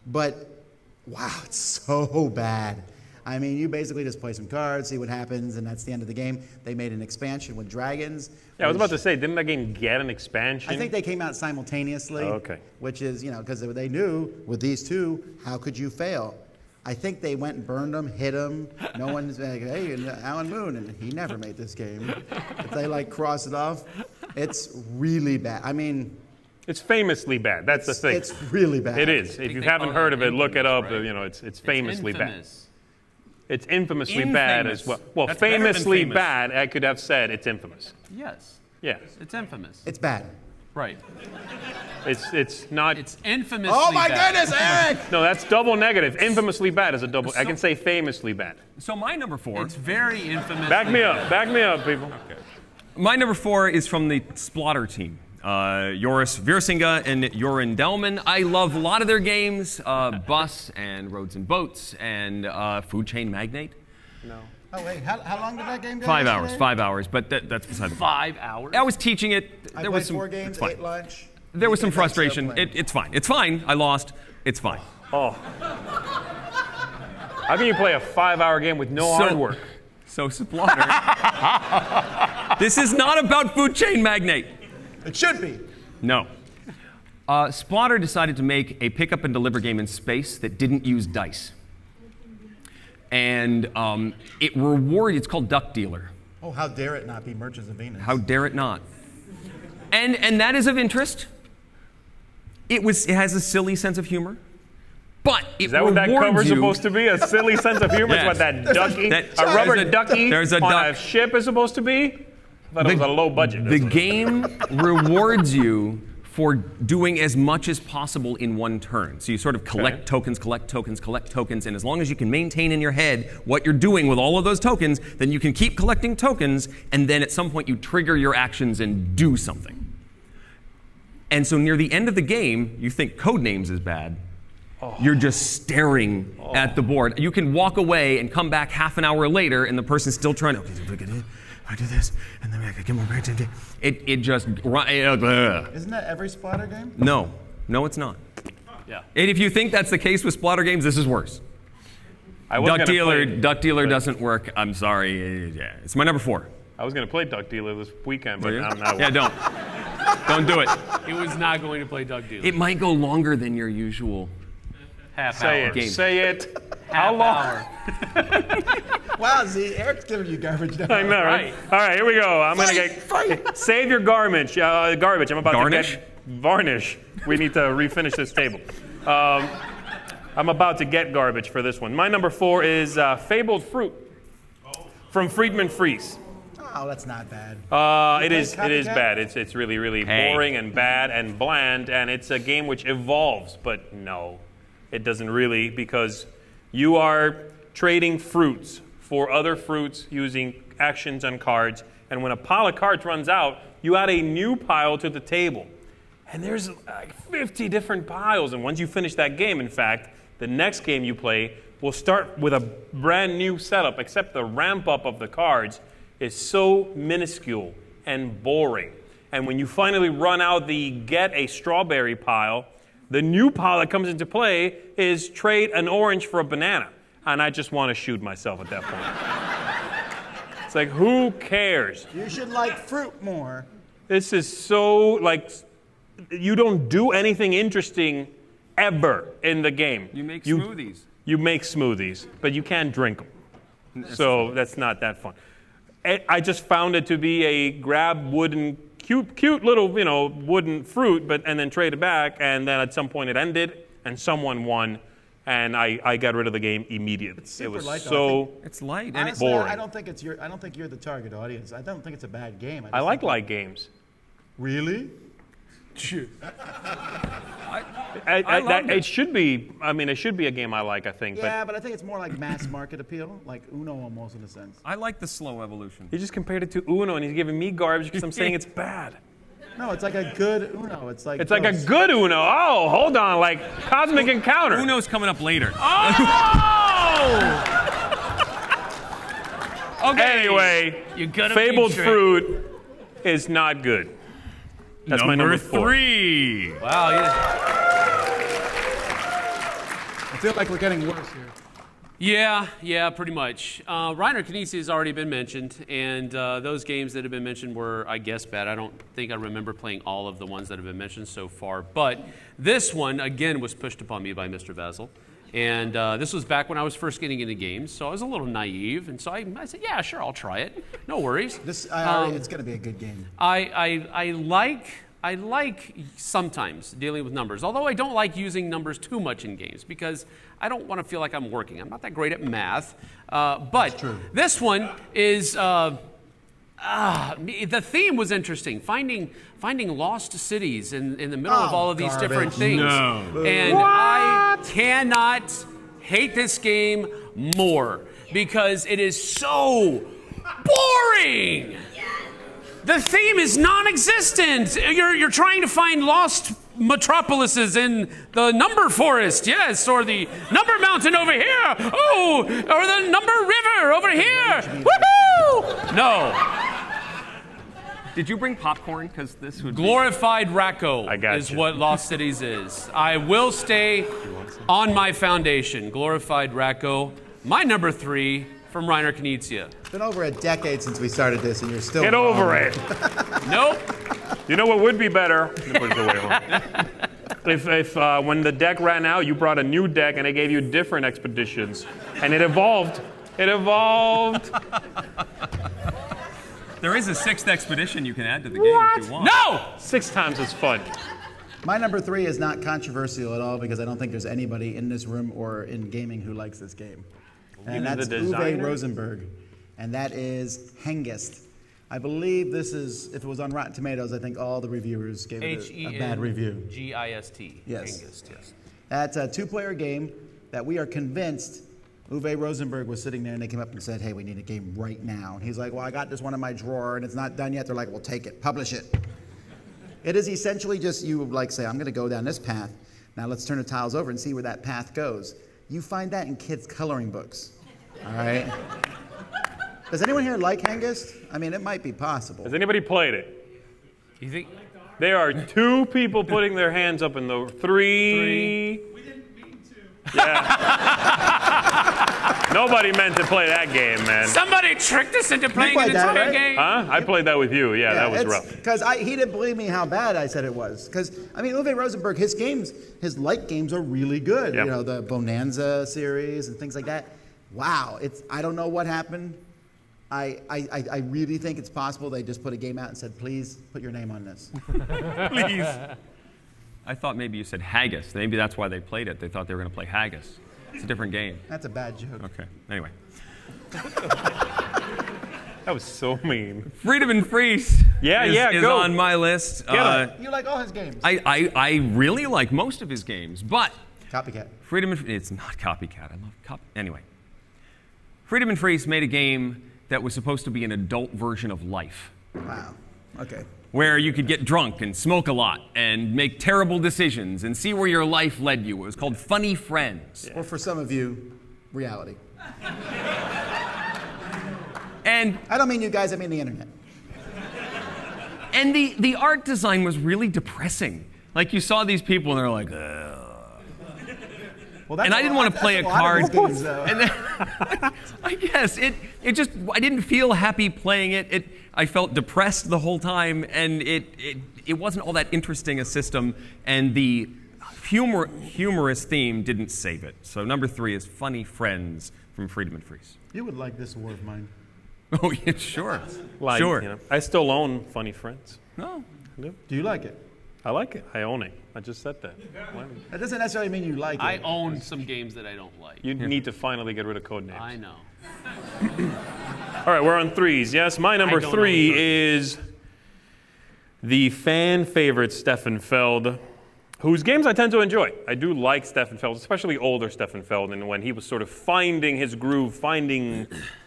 But wow, it's so bad. I mean, you basically just play some cards, see what happens, and that's the end of the game. They made an expansion with dragons. Yeah, I was about to say, didn't that game get an expansion? I think they came out simultaneously. Oh, okay. Which is, because they knew with these two, how could you fail? I think they went and burned them, hit them. No one's like, hey, Alan Moon, and he never made this game. If they cross it off, it's really bad. I mean, it's famously bad. That's the thing. It's really bad. It is. If you haven't heard of it, look it up. Right? It's famously bad. It's infamously Infamous. bad as well. Well, That's better than famously famous. bad, I could have said it's infamous. Yes. Yeah. It's infamous. It's bad. Right. It's not. It's infamously Oh my bad. goodness, Eric! No, that's double negative. Infamously bad is a double. I can say famously bad. So my number 4. It's very infamous. Back me up. Back me up, people. Okay. My number 4 is from the Splotter team. Joris Viersinga and Joran Delman. I love a lot of their games. Bus and Roads and Boats and Food Chain Magnate. No. Oh, wait, how long did that game go? 5 hours, yesterday? 5 hours, but that's beside the point. 5 hours? I was teaching it. I There played was some 4 games, it's fine. 8 lunch. There was some That's still frustration. playing. It's fine. It's fine. I lost. It's fine. Oh. How can you play a 5-hour game with no hard work? So Splotter. This is not about Food Chain Magnate. It should be. No. Splotter decided to make a pick up and deliver game in space that didn't use dice. And it's called Duck Dealer. Oh, how dare it not be Merchants of Venus? How dare it not? And that is of interest. It has a silly sense of humor. But it Is that what that rewards cover's you. supposed to be? A silly sense of humor? Yes. Is what that ducky, That- a rubber there's a- ducky there's a on duck. a ship is supposed to be? I thought it was a low budget. The game rewards you for doing as much as possible in one turn. So you sort of collect tokens, and as long as you can maintain in your head what you're doing with all of those tokens, then you can keep collecting tokens, and then at some point you trigger your actions and do something. And so near the end of the game, you think Codenames is bad. You're just staring at the board. You can walk away and come back half an hour later, and the person's still trying to. Okay, I do this, and then I get more back. It just. Isn't that every splatter game? No, it's not. Yeah. And if you think that's the case with splatter games, this is worse. Duck Dealer doesn't work. I'm sorry. Yeah, it's my number 4. I was going to play Duck Dealer this weekend, but I'm not. Yeah, don't do it. He was not going to play Duck Dealer. It might go longer than your usual Half Say hour. it. Game. Say it. Half How long? hour. Wow, Z, Eric's giving you garbage now. I know, right? All right, here we go. I'm going to get. Save your garbage. Garbage. I'm about Garnish? to get. Varnish. We need to refinish this table. I'm about to get garbage for this one. My number 4 is Fabled Fruit from Friedman Freeze. Oh, that's not bad. It is Copycat? bad. It's really, really boring and bad and bland, and it's a game which evolves, but no, it doesn't really, because you are trading fruits for other fruits using actions on cards, and when a pile of cards runs out, you add a new pile to the table. And there's like 50 different piles, and once you finish that game, in fact, the next game you play will start with a brand new setup, except the ramp up of the cards is so minuscule and boring. And when you finally run out the get a strawberry pile, the new pile that comes into play is trade an orange for a banana. And I just want to shoot myself at that point. It's like, who cares? You should like fruit more. This is so, like, you don't do anything interesting ever in the game. You make smoothies. You make smoothies, but you can't drink them. So that's not that fun. I just found it to be a grab wooden, cute little, wooden fruit, and then trade it back, and then at some point it ended, and someone won, and I got rid of the game immediately. It was light, though. so. It's light. And Honestly, boring. I don't think you're the target audience. I don't think it's a bad game. I like light games. Really? It should be. I mean, it should be a game I like. I think. Yeah, but I think it's more like mass market appeal, like Uno almost in a sense. I like the slow evolution. He just compared it to Uno, and he's giving me garbage because I'm saying it's bad. No, it's like a good Uno. It's like a good Uno. Oh, hold on, like Cosmic Encounter. Uno's coming up later. Okay. Anyway, You're gonna Fabled be tricked. Fruit is not good. That's my number 4. 3. Wow. I feel like we're getting worse here. Yeah, pretty much. Reiner Knizia has already been mentioned, and those games that have been mentioned were, I guess, bad. I don't think I remember playing all of the ones that have been mentioned so far, but this one, again, was pushed upon me by Mr. Vasil. And this was back when I was first getting into games, so I was a little naive, and so I said, yeah, sure, I'll try it. No worries. it's going to be a good game. I like sometimes dealing with numbers, although I don't like using numbers too much in games because I don't want to feel like I'm working. I'm not that great at math. But this one is, the theme was interesting, finding lost cities in the middle of all of these different things. No. And I cannot hate this game more because it is so boring. The theme is non-existent. You're trying to find lost metropolises in the number forest, yes, or the number mountain over here. Oh, or the number river over here. Woohoo! No. Did you bring popcorn? Because this would Glorified Racco I got is you. what Lost Cities is. I will stay on my foundation. Glorified Racco. My number 3 from Reiner Knizia. It's been over a decade since we started this, and you're still Get wrong. over it. Nope. You know what would be better? If when the deck ran out, you brought a new deck and they gave you different expeditions, and it evolved. It evolved. There is a 6th expedition you can add to the game if you want. No! 6 times as fun. My number 3 is not controversial at all because I don't think there's anybody in this room or in gaming who likes this game. And Even that's the Uwe designer? Rosenberg. And that is Hengist. I believe this is, if it was on Rotten Tomatoes, I think all the reviewers gave it a bad review. Hengist. Yes. Hengist, yes. That's a 2-player game that we are convinced Uwe Rosenberg was sitting there and they came up and said, hey, we need a game right now. And he's like, well, I got this one in my drawer and it's not done yet. They're like, well, take it, publish it. It is essentially just you like say, I'm going to go down this path, Now let's turn the tiles over and see where that path goes. You find that in kids' coloring books. All right? Does anyone here like Hengist? I mean, it might be possible. Has anybody played it? You think? There are 2 people putting their hands up in the 3. We didn't mean to. Yeah. Nobody meant to play that game, man. Somebody tricked us into playing an played that, entire right? game. Huh? I played that with you. Yeah, that was rough. Because he didn't believe me how bad I said it was. Because, I mean, Uwe Rosenberg, his light games are really good. Yep. You know, the Bonanza series and things like that. Wow. I don't know what happened. I really think it's possible they just put a game out and said, please put your name on this. Please. I thought maybe you said haggis. Maybe that's why they played it. They thought they were going to play haggis. It's a different game. That's a bad joke. Okay. Anyway. That was so mean. Freedom and Freeze is go. on my list. You like all his games. I really like most of his games, but Copycat. Freedom and it's not copycat. I love anyway. Freedom and Freeze made a game that was supposed to be an adult version of life, Wow. Okay. where you could get drunk and smoke a lot and make terrible decisions and see where your life led you. It was called Funny Friends. Or for some of you, reality. And I don't mean you guys, I mean the internet. and the art design was really depressing. Like you saw these people and they're like, ugh. Well, that's And I didn't want to play a lot of card. his games, though. And then, I guess it just I didn't feel happy playing it. I felt depressed the whole time, and it wasn't all that interesting a system. And the humorous theme didn't save it. So number 3 is Funny Friends from Freedom and Freeze. You would like this war of mine. Oh yeah, sure, Like, sure. you know, I still own Funny Friends. No, Do you like it? I like it. I own it. I just said that. That doesn't necessarily mean you like it. I own some games that I don't like. You need to finally get rid of Codenames. I know. All right, we're on 3s. Yes, my number I don't 3 own is the fan favorite Stefan Feld, whose games I tend to enjoy. I do like Stefan Feld, especially older Stefan Feld, and when he was sort of finding his groove, finding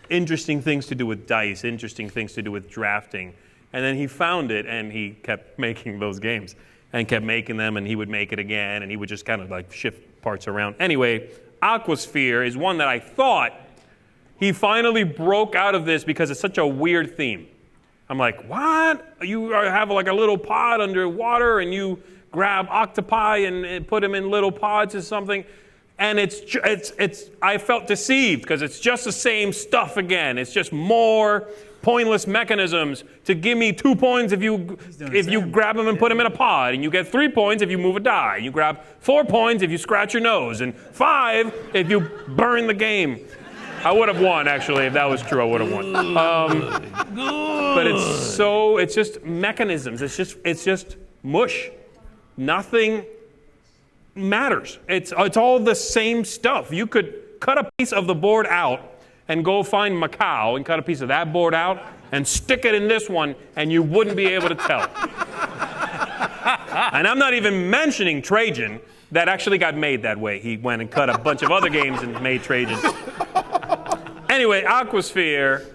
interesting things to do with dice, interesting things to do with drafting. And then he found it, and he kept making those games, and kept making them, and he would make it again, and he would just kind of like shift parts around. Anyway, Aquasphere is one that I thought he finally broke out of this because it's such a weird theme. I'm like, what? You have like a little pod underwater, and you grab octopi and put them in little pods or something. And I felt deceived because it's just the same stuff again. It's just more pointless mechanisms to give me 2 points if you grab them and put them in a pod, and you get 3 points if you move a die. You grab 4 points if you scratch your nose, and 5 if you burn the game. I would have won, actually, if that was true. I would have won. But it's just mechanisms. It's just mush. Nothing matters. It's all the same stuff. You could cut a piece of the board out and go find Macau and cut a piece of that board out and stick it in this one, and you wouldn't be able to tell. And I'm not even mentioning Trajan. That actually got made that way. He went and cut a bunch of other games and made Trajan. Anyway, Aquasphere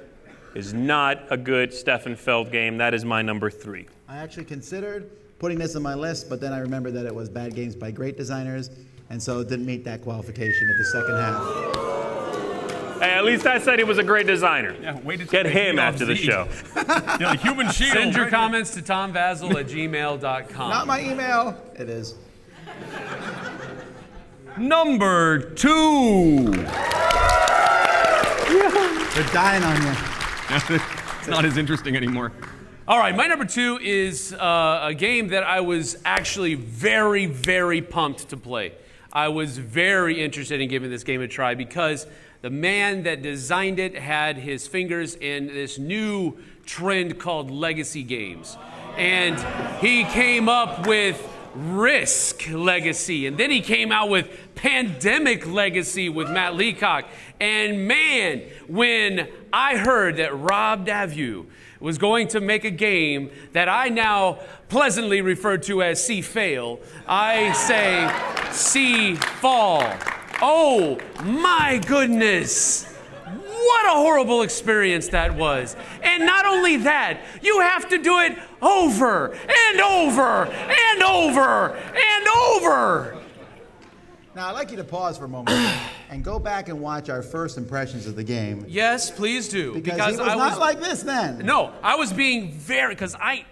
is not a good Stefan Feld game. That is my number 3. I actually considered putting this on my list, but then I remembered that it was bad games by great designers, and so it didn't meet that qualification at the second half. Hey, at least I said he was a great designer. Yeah, way to Get take him me off after the Z. show. Yeah, human shield. Send your right? comments to tomvazel@gmail.com. Not my email. It is. Number 2. They're dying on you. It's not as interesting anymore. All right, my number 2 is a game that I was actually very, very pumped to play. I was very interested in giving this game a try because the man that designed it had his fingers in this new trend called legacy games. And he came up with Risk Legacy, and then he came out with Pandemic Legacy with Matt Leacock. And man, when I heard that Rob Daviau was going to make a game that I now pleasantly refer to as Cfall, I say Cfall. Oh my goodness. What a horrible experience that was. And not only that, you have to do it over and over and over and over. Now, I'd like you to pause for a moment and go back and watch our first impressions of the game. Yes, please do. Because he was not like this then. No, I was being very, because I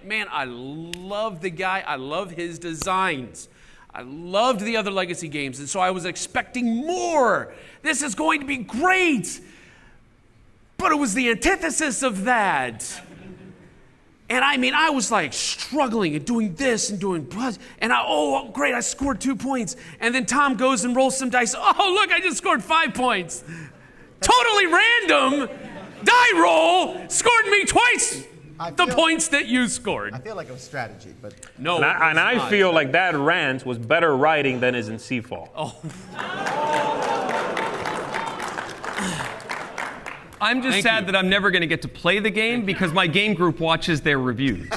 love the guy. I love his designs. I loved the other Legacy games, and so I was expecting more. This is going to be great. But it was the antithesis of that. And I was like struggling and doing this and doing, and great, I scored 2 points. And then Tom goes and rolls some dice. Oh, look, I just scored 5 points. Totally random die roll scored me twice the points that you scored. I feel like it was strategy, but No. I feel like that rant was better writing than is in Cfall. Oh. I'm just sad that I'm never going to get to play the game because my game group watches their reviews.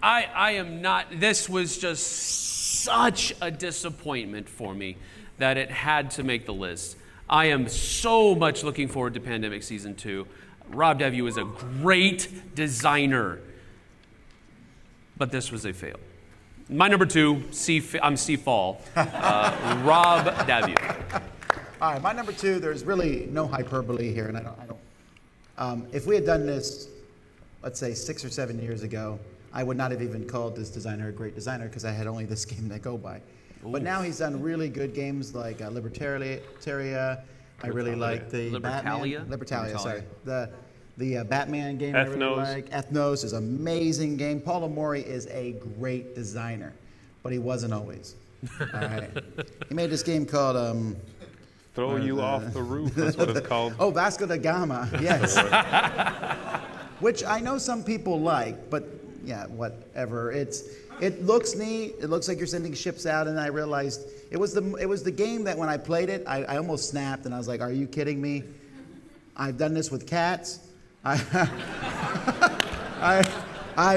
I am not. This was just such a disappointment for me that it had to make the list. I am so much looking forward to Pandemic Season 2. Rob Devu is a great designer, but this was a fail. My number 2, Cfall. Rob Devu. all right, my number 2, there's really no hyperbole here, and I don't. If we had done this, let's say 6 or 7 years ago, I would not have even called this designer a great designer because I had only this game to go by. Ooh. But now he's done really good games like Libertalia. I really like the Libertalia, sorry. The Batman game I really like. Ethnos is an amazing game. Paul Amori is a great designer, but he wasn't always. All right. He made this game called... Throw you off the roof, that's what it's called. Oh, Vasco da Gama, yes. Which I know some people like, but yeah, whatever. It looks neat. It looks like you're sending ships out, and I realized it was the game that when I played it, I almost snapped, and I was like, "Are you kidding me? I've done this with cats. I've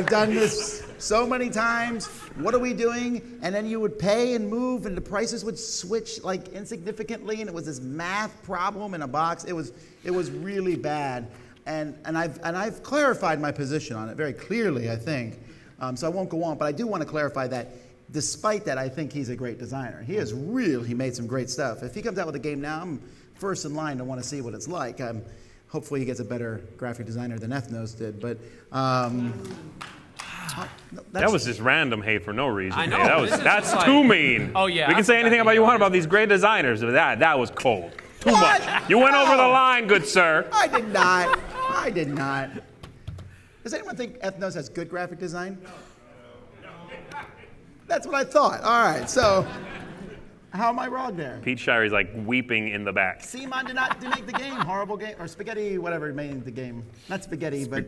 done this so many times. What are we doing?" And then you would pay and move, and the prices would switch like insignificantly, and it was this math problem in a box. It was really bad, and I've clarified my position on it very clearly, I think. So I won't go on, but I do want to clarify that. Despite that, I think he's a great designer. He made some great stuff. If he comes out with a game now, I'm first in line to want to see what it's like. Hopefully he gets a better graphic designer than Ethnos did, but. That was just random hate for no reason. I know. Hey, that's too mean. Oh yeah. We can say anything about you want about these great designers, but that was cold. Too much. You went over the line, good sir. I did not. Does anyone think Ethnos has good graphic design? That's what I thought. All right, so how am I wrong there? Pete Shire's like weeping in the back. Seaman did not make the game. Horrible game. Or Spaghetti, whatever made the game. Not Spaghetti, but...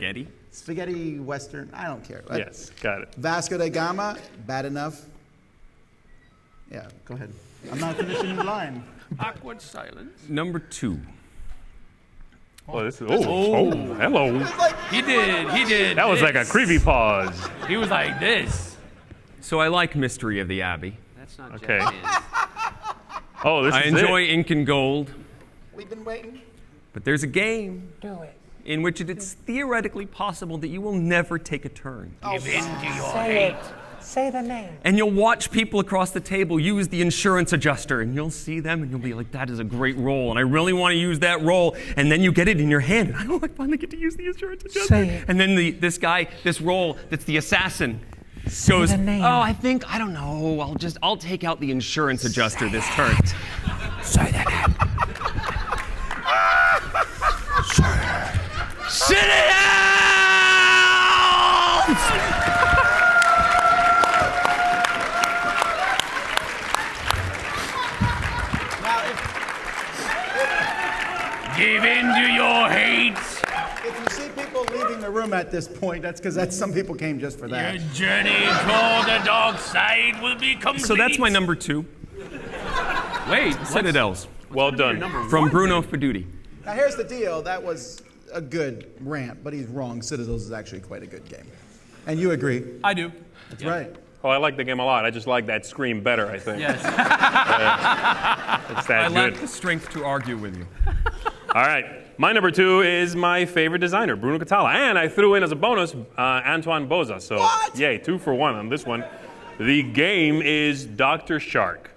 Spaghetti Western. I don't care. Yes, got it. Vasco da Gama, bad enough. Yeah, go ahead. I'm not finishing the line. Awkward silence. Number 2. Oh, hello. He did. That was like a creepy pause. He was like this. So I like Mystery of the Abbey. That's not okay. Japanese. Oh, this I is enjoy Ink and Gold. We've been waiting. But there's a game in which it is theoretically possible that you will never take a turn. Give in to your hate. Say the name. And you'll watch people across the table use the insurance adjuster, and you'll see them, and you'll be like, that is a great roll, and I really want to use that roll. And then you get it in your hand, and I finally get to use the insurance adjuster. Say it. And then this roll that's the assassin goes, the name. oh, I don't know, I'll take out the insurance adjuster this turn. Say the name. Sit it out! Give in to your hate. If you see people leaving the room at this point, that's because some people came just for that. Your journey toward the dark side will be complete. So that's my number 2. Wait, Citadels. Well done. From Bruno Feduti. Now here's the deal. That was a good rant, but he's wrong. Citadels is actually quite a good game. And you agree? I do. That's right. Oh, I like the game a lot. I just like that scream better, I think. Yes. It's that I good. lack the strength to argue with you. All right. My number 2 is my favorite designer, Bruno Catala. And I threw in as a bonus Antoine Boza. So, yay, 2 for 1 on this one. The game is Dr. Shark.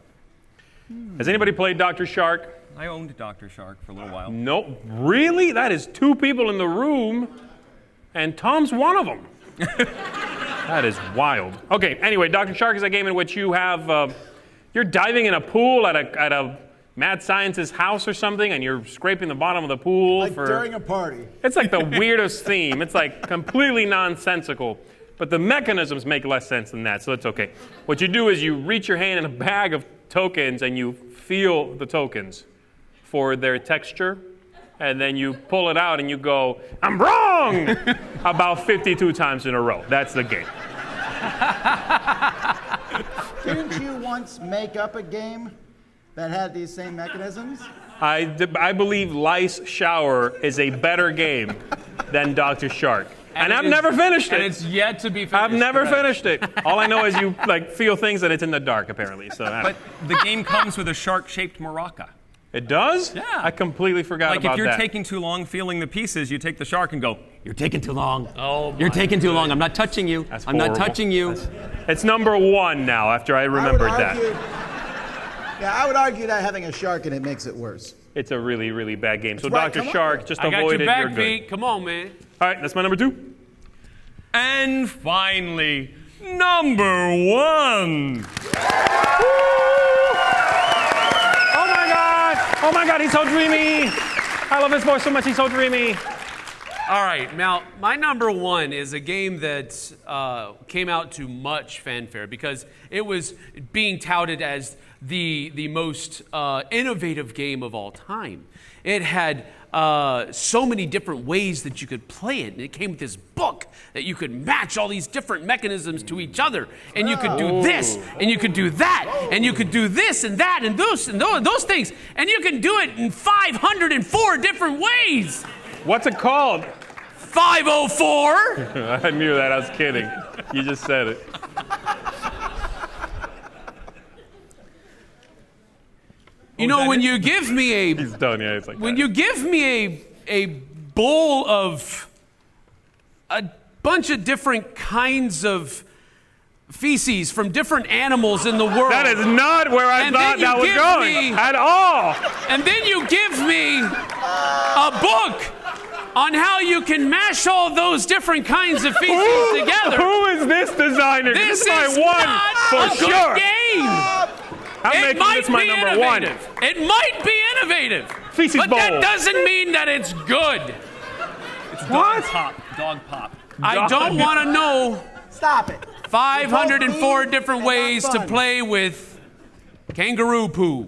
Has anybody played Dr. Shark? I owned Dr. Shark for a little while. Nope. Really? That is 2 people in the room, and Tom's one of them. That is wild. Okay, anyway, Dr. Shark is a game in which you have, you're diving in a pool at a mad scientist's house or something, and you're scraping the bottom of the pool Like during a party. It's like the weirdest theme. It's like completely nonsensical. But the mechanisms make less sense than that, so it's okay. What you do is you reach your hand in a bag of tokens and you feel the tokens for their texture, and then you pull it out and you go, I'm wrong! About 52 times in a row. That's the game. Didn't you once make up a game that had these same mechanisms? I believe Lice Shower is a better game than Dr. Shark. And I've never finished it. And it's yet to be finished. I've never finished it. All I know is you feel things and it's in the dark, apparently. So, But the game comes with a shark-shaped maraca. It does? Yeah. I completely forgot Like about if you're that. taking too long feeling the pieces, you take the shark and go, you're taking too long. Oh, You're my taking too long. I'm not touching you. That's I'm not horrible. touching you. It's number 1 now after I remembered that. I would argue that having a shark in it makes it worse. It's a really, really bad game. So, right, Dr. come on. Shark, just I got avoid your it. back, You're good. Pete. Come on, man. All right, that's my number 2. And finally, number 1. Oh my God, he's so dreamy. I love his voice so much, he's so dreamy. All right, now my number 1 is a game that came out to much fanfare because it was being touted as the most innovative game of all time. It had so many different ways that you could play it, and it came with this book that you could match all these different mechanisms to each other, and you could do this, and you could do that, and you could do this and that, and those things, and you can do it in 504 different ways. What's it called? 504. I knew that, I was kidding. You just said it. You know, when you give me He's done, yeah, it's like when that. you give me a bowl of a bunch of different kinds of feces from different animals in the world. That is not where I And thought then you that was give going me- at all. And then you give me a book on how you can mash all those different kinds of feces together. Who is this designer? This is my is one not for a sure. good game. I'm It making might this my be number innovative. 1. It might be innovative. Feces but bowl. that doesn't mean that it's good. Dog pop. Dog pop. I don't want to know Stop it. 504 different and ways have to fun. play with kangaroo poo.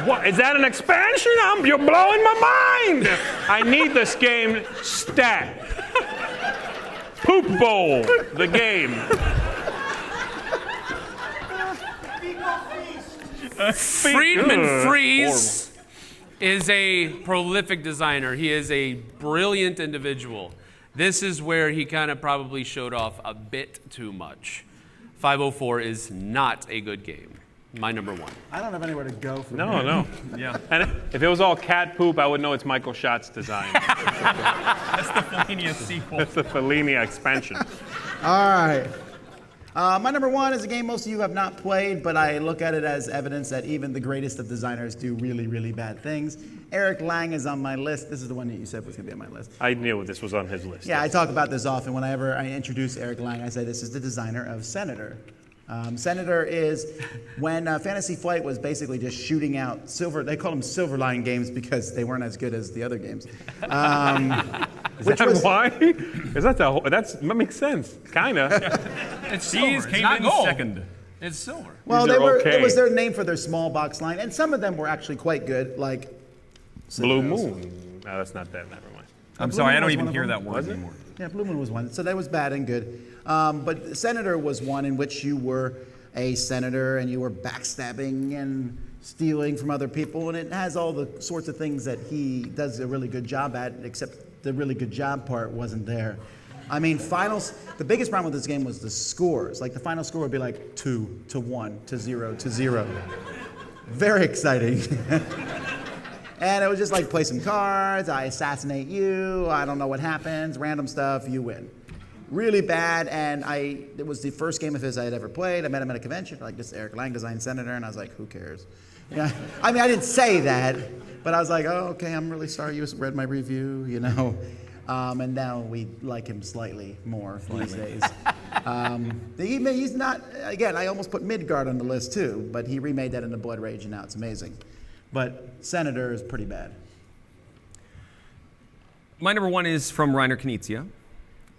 What, is that an expansion? You're blowing my mind. I need this game stat. Poop Bowl, the game. Friedman Ugh, Freeze is a prolific designer. He is a brilliant individual. This is where he kind of probably showed off a bit too much. 504 is not a good game. My number 1. I don't have anywhere to go from No, here. no. Yeah. And if it was all cat poop, I would know it's Michael Schott's design. That's the Selenia sequel. That's the Selenia expansion. All right. My number 1 is a game most of you have not played, but I look at it as evidence that even the greatest of designers do really, really bad things. Eric Lang is on my list. This is the one that you said was going to be on my list. I knew this was on his list. Yeah, I talk about this often. Whenever I introduce Eric Lang, I say this is the designer of Senator. Senator is when Fantasy Flight was basically just shooting out silver. They called them silver line games because they weren't as good as the other games. Is that why? Is that the whole, that makes sense, kinda. It's These silver. came It's not in gold. second. It's silver. Well, These they are were. okay. It was their name for their small box line, and some of them were actually quite good, like Blue Citadels. Moon. No, that's not that. Never mind. I'm Blue sorry, I Moon don't was even one of hear them. that word anymore. Yeah, Blue Moon was one. So that was bad and good. But Senator was one in which you were a senator and you were backstabbing and stealing from other people, and it has all the sorts of things that he does a really good job at, except the really good job part wasn't there. I mean, finals, the biggest problem with this game was the scores. Like the final score would be like 2 to 1 to 0 to 0. Very exciting. And it was just like play some cards, I assassinate you, I don't know what happens, random stuff, you win. really bad, and it was the first game of his I had ever played. I met him at a convention, like, this Eric Lang designed Senator, and I was like, who cares? Yeah, I mean, I didn't say that, but I was like, oh, okay, I'm really sorry you read my review, you know. And now we like him slightly more these days. He's not, again, I almost put Midgard on the list too, but he remade that into Blood Rage, and now it's amazing. But Senator is pretty bad. My number 1 is from Reiner Knizia.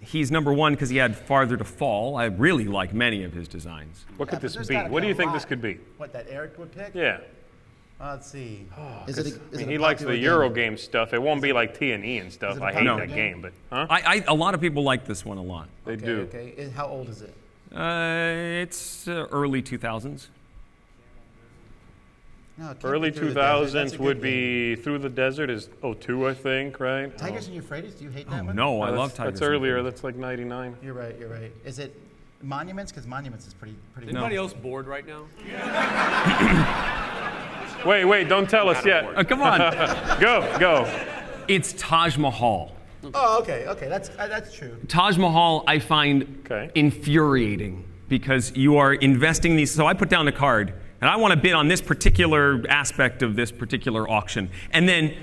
He's number 1 because he had Farther to Fall. I really like many of his designs. What could but this there's be? gotta What be do you a think lot. this could be? What, that Eric would pick? Yeah. Let's see. He likes the Euro game stuff. It won't be like T&E and stuff. Is it a I hate popular that game? game, but A lot of people like this one a lot. they do. Okay. How old is it? It's early 2000s. No, it can't Early be Through the Desert. That's a 2000s good would game. be Through the Desert is 02, I think, right? Tigers and Euphrates. Do you hate that one? No, I love Tigers. That's earlier. That's like 99. You're right. Is it Monuments? Because Monuments is pretty. Anybody else bored right now? Wait, don't tell us yet. Come on. Go. It's Taj Mahal. Oh, okay. That's true. Taj Mahal I find Okay. infuriating because you are investing these. So I put down the card and I want to bid on this particular aspect of this particular auction. And then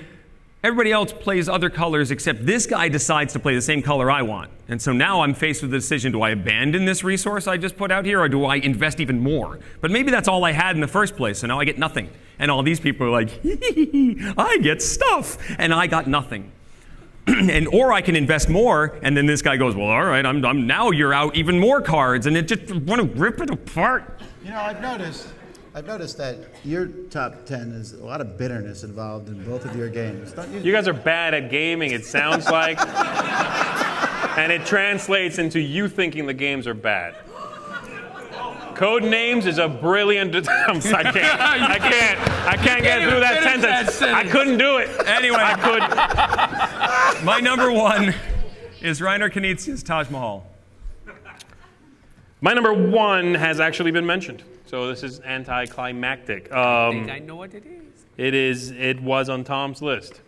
everybody else plays other colors except this guy decides to play the same color I want. And so now I'm faced with the decision, do I abandon this resource I just put out here or do I invest even more? But maybe that's all I had in the first place, so now I get nothing. And all these people are like, I get stuff, and I got nothing. Or I can invest more, and then this guy goes, well, all right, I'm now you're out even more cards, and it just want to rip it apart. You know, I've noticed that your top 10 is a lot of bitterness involved in both of your games. Don't you? You guys are bad at gaming, it sounds like. And it translates into you thinking the games are bad. Codenames is a brilliant. I can't get through that sentence. I couldn't do it. Anyway, I couldn't. my number 1 is Reiner Knizia's Taj Mahal. My number 1 has actually been mentioned, so this is anticlimactic. I think I know what it is. It was on Tom's list.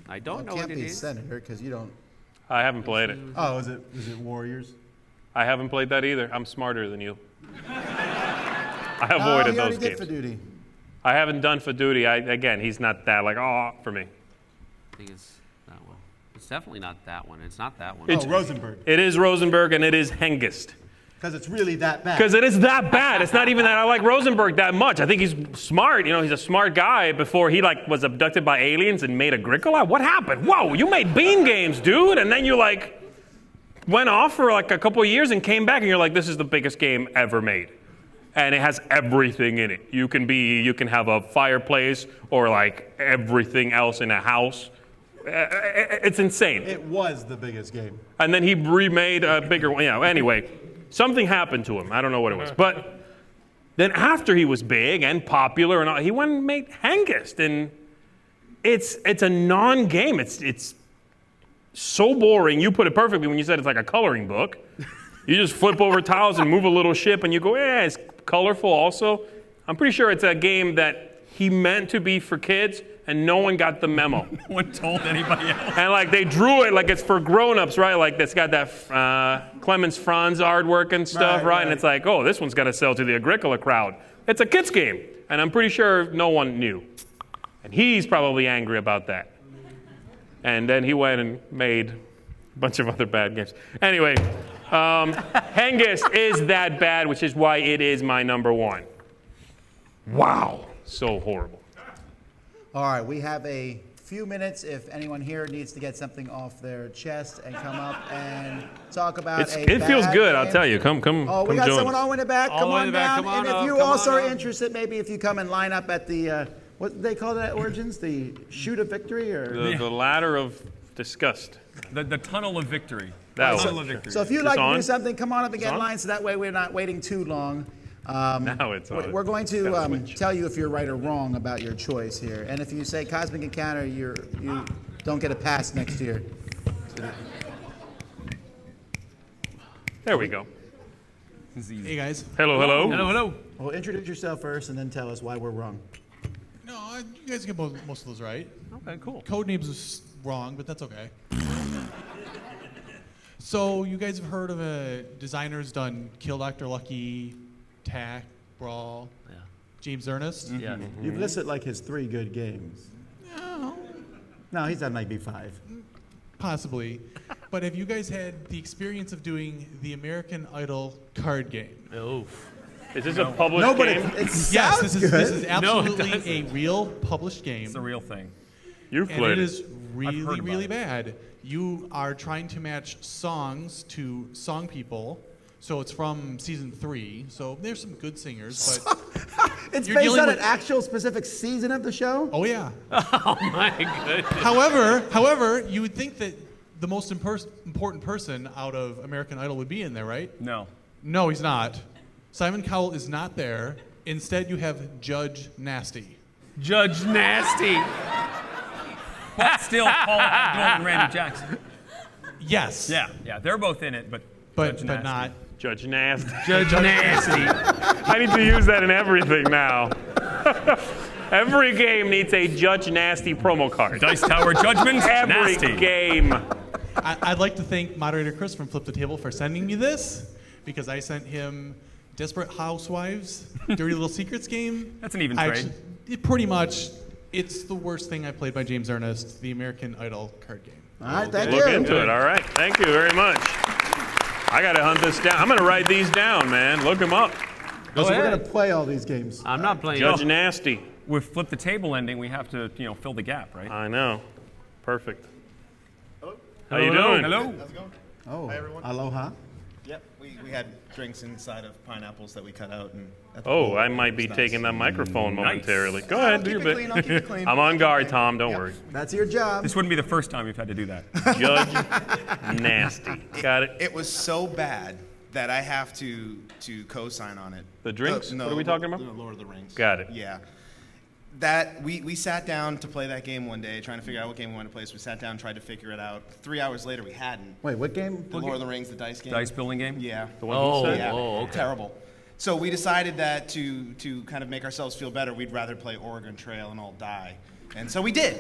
I don't know It what can't it be is. Senator because you don't. I haven't played it. Oh, is it Warriors? I haven't played that either. I'm smarter than you. I No, avoided he already those did games. for duty. I haven't done for duty. Again, he's not that like for me. I think it's that one. It's definitely not that one. It's not that one. It's- Rosenberg. It is Rosenberg and it is Hengist. Because it's really that bad. Because it is that bad. It's not even that I like Rosenberg that much. I think he's smart. You know, he's a smart guy before he was abducted by aliens and made Agricola. What happened? Whoa, you made Bean Games, dude. And then you went off for a couple of years and came back and you're like, this is the biggest game ever made. And it has everything in it. You can have a fireplace or everything else in a house. It's insane. It was the biggest game. And then he remade a bigger one. Anyway, something happened to him. I don't know what it was. But then after he was big and popular, and all, he went and made Hengist. And it's a non-game. It's so boring. You put it perfectly when you said it's like a coloring book. You just flip over tiles and move a little ship, and you go, it's colorful also. I'm pretty sure it's a game that he meant to be for kids, and no one got the memo. No one told anybody else. And they drew it like it's for grown-ups, right? It's got that Clemens Franz artwork and stuff, right? And it's like, oh, this one's got to sell to the Agricola crowd. It's a kids game, and I'm pretty sure no one knew. And he's probably angry about that. And then he went and made a bunch of other bad games. Anyway, Hengist is that bad, which is why it is my number 1. Wow, so horrible. All right, we have a few minutes if anyone here needs to get something off their chest and come up and talk about It feels bad good, game. I'll tell you. Come Oh, we got join someone us. all in the back. All Come the way on in the back. down. Come on And if up, you come also on are up. interested, maybe if you come and line up at the, what do they call that, Origins? The Shoot of Victory? Or The ladder of disgust. The tunnel of victory. That Tunnel one. of victory. So if you'd like to on? do something, come on up and get in on? line so that way we're not waiting too long. Now it's on. We're going to Gotta switch. tell you if you're right or wrong about your choice here. And if you say Cosmic Encounter, you don't get a pass next year. There we go. Hey guys. Hello. Hello. Well, introduce yourself first and then tell us why we're wrong. No, you guys get most of those right. Okay, cool. Codenames is wrong, but that's okay. So you guys have heard of a designer's done Kill Dr. Lucky, Tack, Brawl, James Ernest? Yeah. You've listed like his 3 good games. No, he's done maybe 5. Possibly. But have you guys had the experience of doing the American Idol card game? Oh. Is this a published No, but game? it sounds Yes, this good. is absolutely doesn't. a real published game. It's a real thing. You've And played it it. is really, heard about really it. bad. You are trying to match songs to song people. So it's from season 3. So there's some good singers, but It's You're based dealing on with- an actual specific season of the show? oh yeah. Oh my goodness. However, you would think that the most important person out of American Idol would be in there, right? No. No, he's not. Simon Cowell is not there. Instead, you have Judge Nasty. Judge Nasty. But still, Paul Abdul and Randy Jackson. Yes. Yeah, they're both in it, but But Judge but Nasty. not. Judge Nasty. Judge Nasty. I need to use that in everything now. Every game needs a Judge Nasty promo card. Dice Tower Judgment. Every Nasty. game. I'd like to thank moderator Chris from Flip the Table for sending me this, because I sent him Desperate Housewives, Dirty Little Secrets game. That's an even trade. Pretty much, it's the worst thing I played by James Ernest, the American Idol card game. All right, thank Look you. into it. All right. Thank you very much. I got to hunt this down. I'm going to write these down, man. Look them up. Go So we're ahead. going to play all these games. I'm not playing. Judge Nasty. With Flip the Table ending, we have to, fill the gap, right? I know. Perfect. Hello. How you doing? Hello. How's it going? Oh, Hi, everyone. aloha. Yep. We had drinks inside of pineapples that we cut out. And at the Oh, pool. I might be It was taking nice. that microphone Nice. momentarily. Go I'll ahead, do keep your it clean, I'll keep bit. it clean. I'm on guard, Tom. Don't Yep. worry. That's your job. This wouldn't be the first time you've had to do that. Judge Nasty. Got it. It was so bad that I have to co-sign on it. The drinks? No, What are we talking about? Lord of the Rings. Got it. Yeah. That we sat down to play that game one day, trying to figure out what game we wanted to play. So we sat down, tried to figure it out. 3 hours later, we hadn't. Wait, what game? The Lord of the Rings, the dice game. Dice building game? Yeah. The one Oh, who said? Yeah. okay. Terrible. So we decided that to kind of make ourselves feel better, we'd rather play Oregon Trail and all die. And so we did.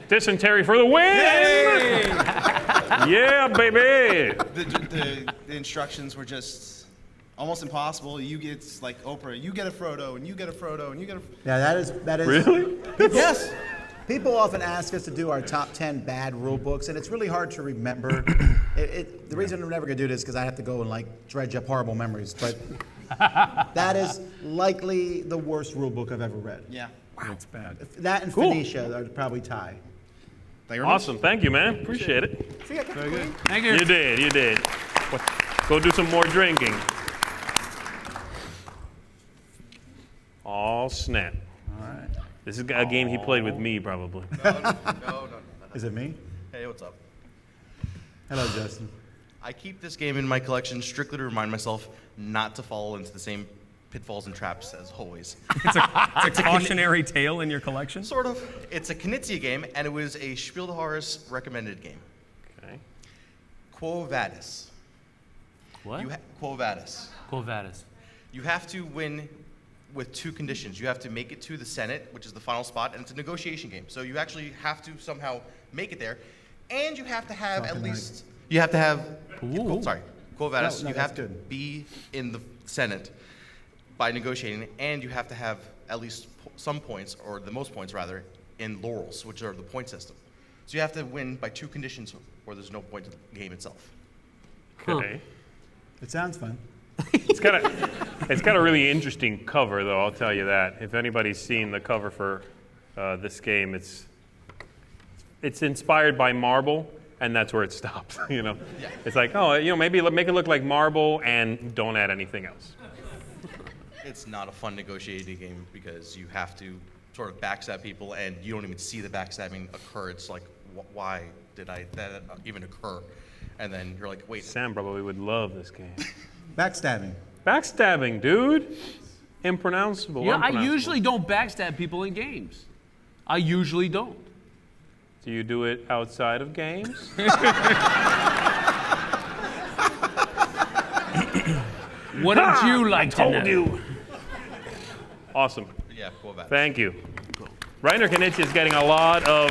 Dysentery for the win! Yeah, baby! The instructions were just almost impossible. You get like Oprah, you get a Frodo, and you get a Frodo, and you get a. Yeah, that is. Really? Yes. People often ask us to do our top 10 bad rule books, and it's really hard to remember. The reason I'm never going to do this is because I have to go and like dredge up horrible memories. But that is likely the worst rule book I've ever read. Yeah. It's bad. That and Phoenicia are probably tie. Thank you very much. Awesome. Thank you, man. Appreciate it. See, I got the clean. Thank you. You did. You did. Go do some more drinking. Oh, snap. All right. This is a game he played with me, probably. No. Is it me? Hey, what's up? Hello, Justin. I keep this game in my collection strictly to remind myself not to fall into the same pitfalls and traps as always. It's a cautionary tale in your collection? Sort of. It's a Knizia game, and it was a Spiel des Jahres recommended game. Okay. Quo Vadis. What? Quo Vadis. Quo Vadis. You have to win with 2 conditions. You have to make it to the Senate, which is the final spot, and it's a negotiation game. So you actually have to somehow make it there, and you have to have Talking at like- least. You have to have. Ooh. Sorry, Quo Vadis. No, you that's have to good. be in the Senate by negotiating, and you have to have at least some points, or the most points rather, in laurels, which are the point system. So you have to win by 2 conditions, or there's no point to the game itself. Okay. It sounds fun. It's got a really interesting cover, though. I'll tell you that. If anybody's seen the cover for this game, it's inspired by Marble, and that's where it stops. Yeah. It's like, maybe make it look like Marble, and don't add anything else. It's not a fun negotiating game because you have to sort of backstab people, and you don't even see the backstabbing occur. It's like, why did that even occur? And then you're like, wait. Sam probably would love this game. Backstabbing. Backstabbing, dude. Impronounceable. Yeah, I unpronounceable. usually don't backstab people in games. I usually don't. Do you do it outside of games? Wouldn't you like to know? Awesome. Yeah, Quo Vadis. Thank you. Reiner Knizia is getting a lot of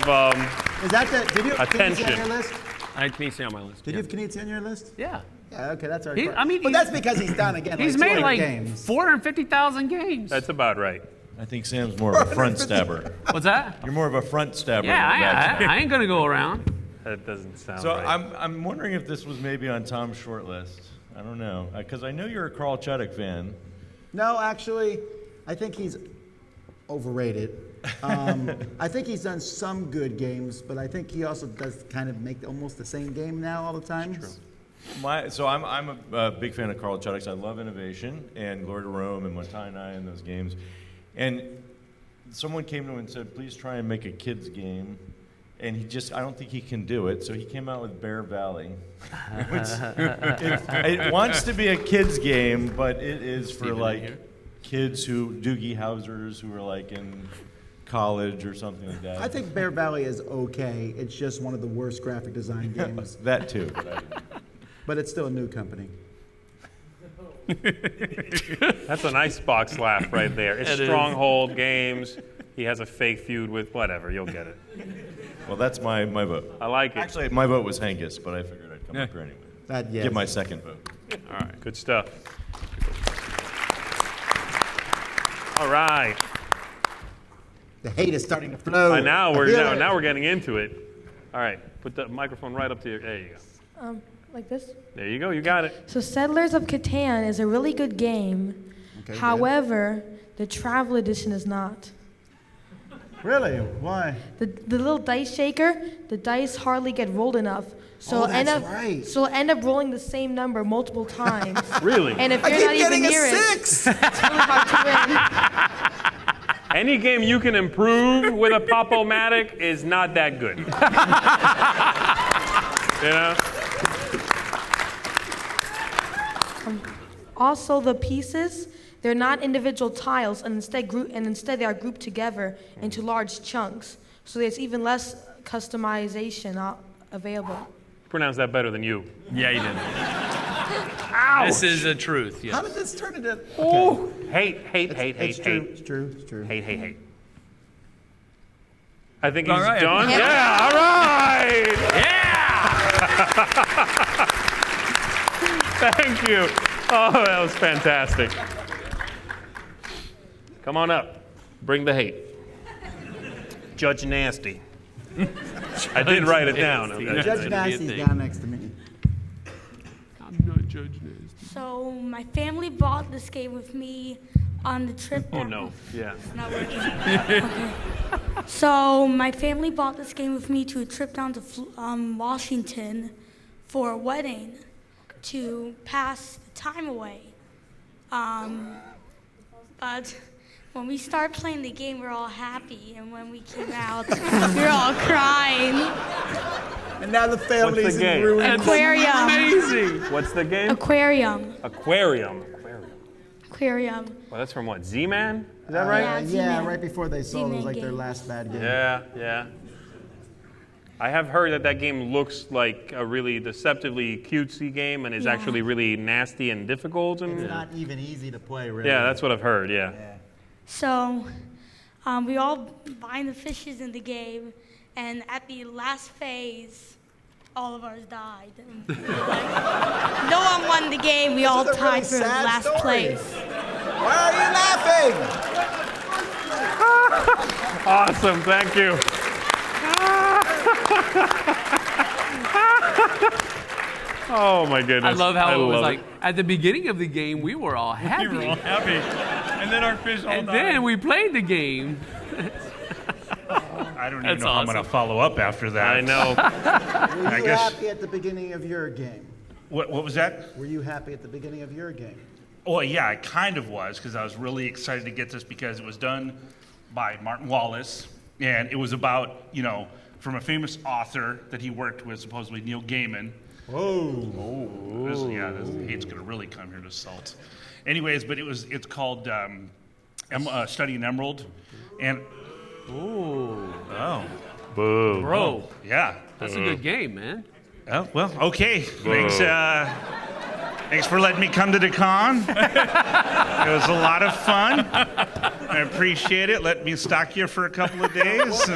Is that the? Did you? Can you see on Attention. your list? I had Knizia on my list. Did you have Knizia on your list? Yeah. Yeah, okay, that's already. I mean, but that's because he's done again. He's like made 200 like games. 450,000 games. That's about right. I think Sam's more of a front stabber. What's that? You're more of a front stabber. Yeah, I ain't gonna go around. That doesn't sound So right. I'm wondering if this was maybe on Tom's short list. I don't know, because I know you're a Carl Chuddick fan. No, actually, I think he's overrated. I think he's done some good games, but I think he also does kind of make almost the same game now all the time. True. I'm a big fan of Carl Chuddick's. I love Innovation and Glory to Rome and Montaigna and those games. And someone came to him and said, please try and make a kid's game. And I don't think he can do it, so he came out with Bear Valley. It wants to be a kid's game, but it is for kids Doogie Howsers who are like in college or something like that. I think Bear Valley is okay. It's just one of the worst graphic design games. That too. But it's still a new company. That's an icebox laugh right there. It's Stronghold Games. He has a fake feud with whatever. You'll get it. Well, that's my vote. I like it. Actually, my vote was Hengist, but I figured I'd come up here anyway. Give my second vote. All right, good stuff. All right. The hate is starting to flow. Now we're getting into it. All right, put the microphone right up to your. There you go. Like this? There you go. You got it. So Settlers of Catan is a really good game. Okay, However, the travel edition is not. Really? Why? The little dice shaker, the dice hardly get rolled enough. So right. So I'll end up rolling the same number multiple times. Really? And if I you're keep not even getting a near 6. it, it's really hard to win. Any game you can improve with a Pop-O-Matic is not that good. You know? Also, the pieces, they're not individual tiles, and instead they are grouped together into large chunks. So there's even less customization available. Pronounce that better than you. Yeah, you did. Ouch! This is the truth. Yes. How did this turn into? Oh, hate. It's true. It's true. Hate. I think he's All right. done. Yeah, all right. Yeah! Thank you. Oh, that was fantastic. Come on up. Bring the hate. Judge Nasty. I did write it down. Okay. Judge Nasty's down next to me. I'm not Judge Nasty. So my family bought this game with me on the trip. Oh no. Yeah. It's not working. Okay. So my family bought this game with me to a trip down to Washington for a wedding to pass the time away. But when we started playing the game, we were all happy, and when we came out, we were all crying. And now the family's What's the game? in ruins. Aquarium. Amazing. What's the game? Aquarium. Aquarium. Well, that's from what? Z-Man? Is that right? Yeah, Yeah, Z-Man. right before they sold it was Z-Man like their game. last bad game. Yeah. I have heard that game looks like a really deceptively cutesy game and is Yeah. actually really nasty and difficult. And It's not even easy to play, really. yeah, that's what I've heard. Yeah. So we all bind the fishes in the game, and at the last phase, all of ours died. No one won the game. We all is a tied really for sad last story. place. Why are you laughing? Awesome. Thank you. Oh my goodness. I love how it was love like at the beginning of the game we were all happy. We were all happy. And then our fish all and died. then we played the game. I don't even That's know how I'm awesome. going to follow up after that. I know. Were you guess- happy at the beginning of your game? What was that? Were you happy at the beginning of your game? Well, yeah, I kind of was because I was really excited to get this because it was done by Martin Wallace. And it was about, from a famous author that he worked with, supposedly Neil Gaiman. This hate's going to really come here to salt. Anyways, but it's called Study in Emerald. And Ooh. oh, Boo. Bro, yeah. that's a good game, man. Oh, well, okay. Thanks for letting me come to the con. It was a lot of fun. I appreciate it. Let me stalk you for a couple of days.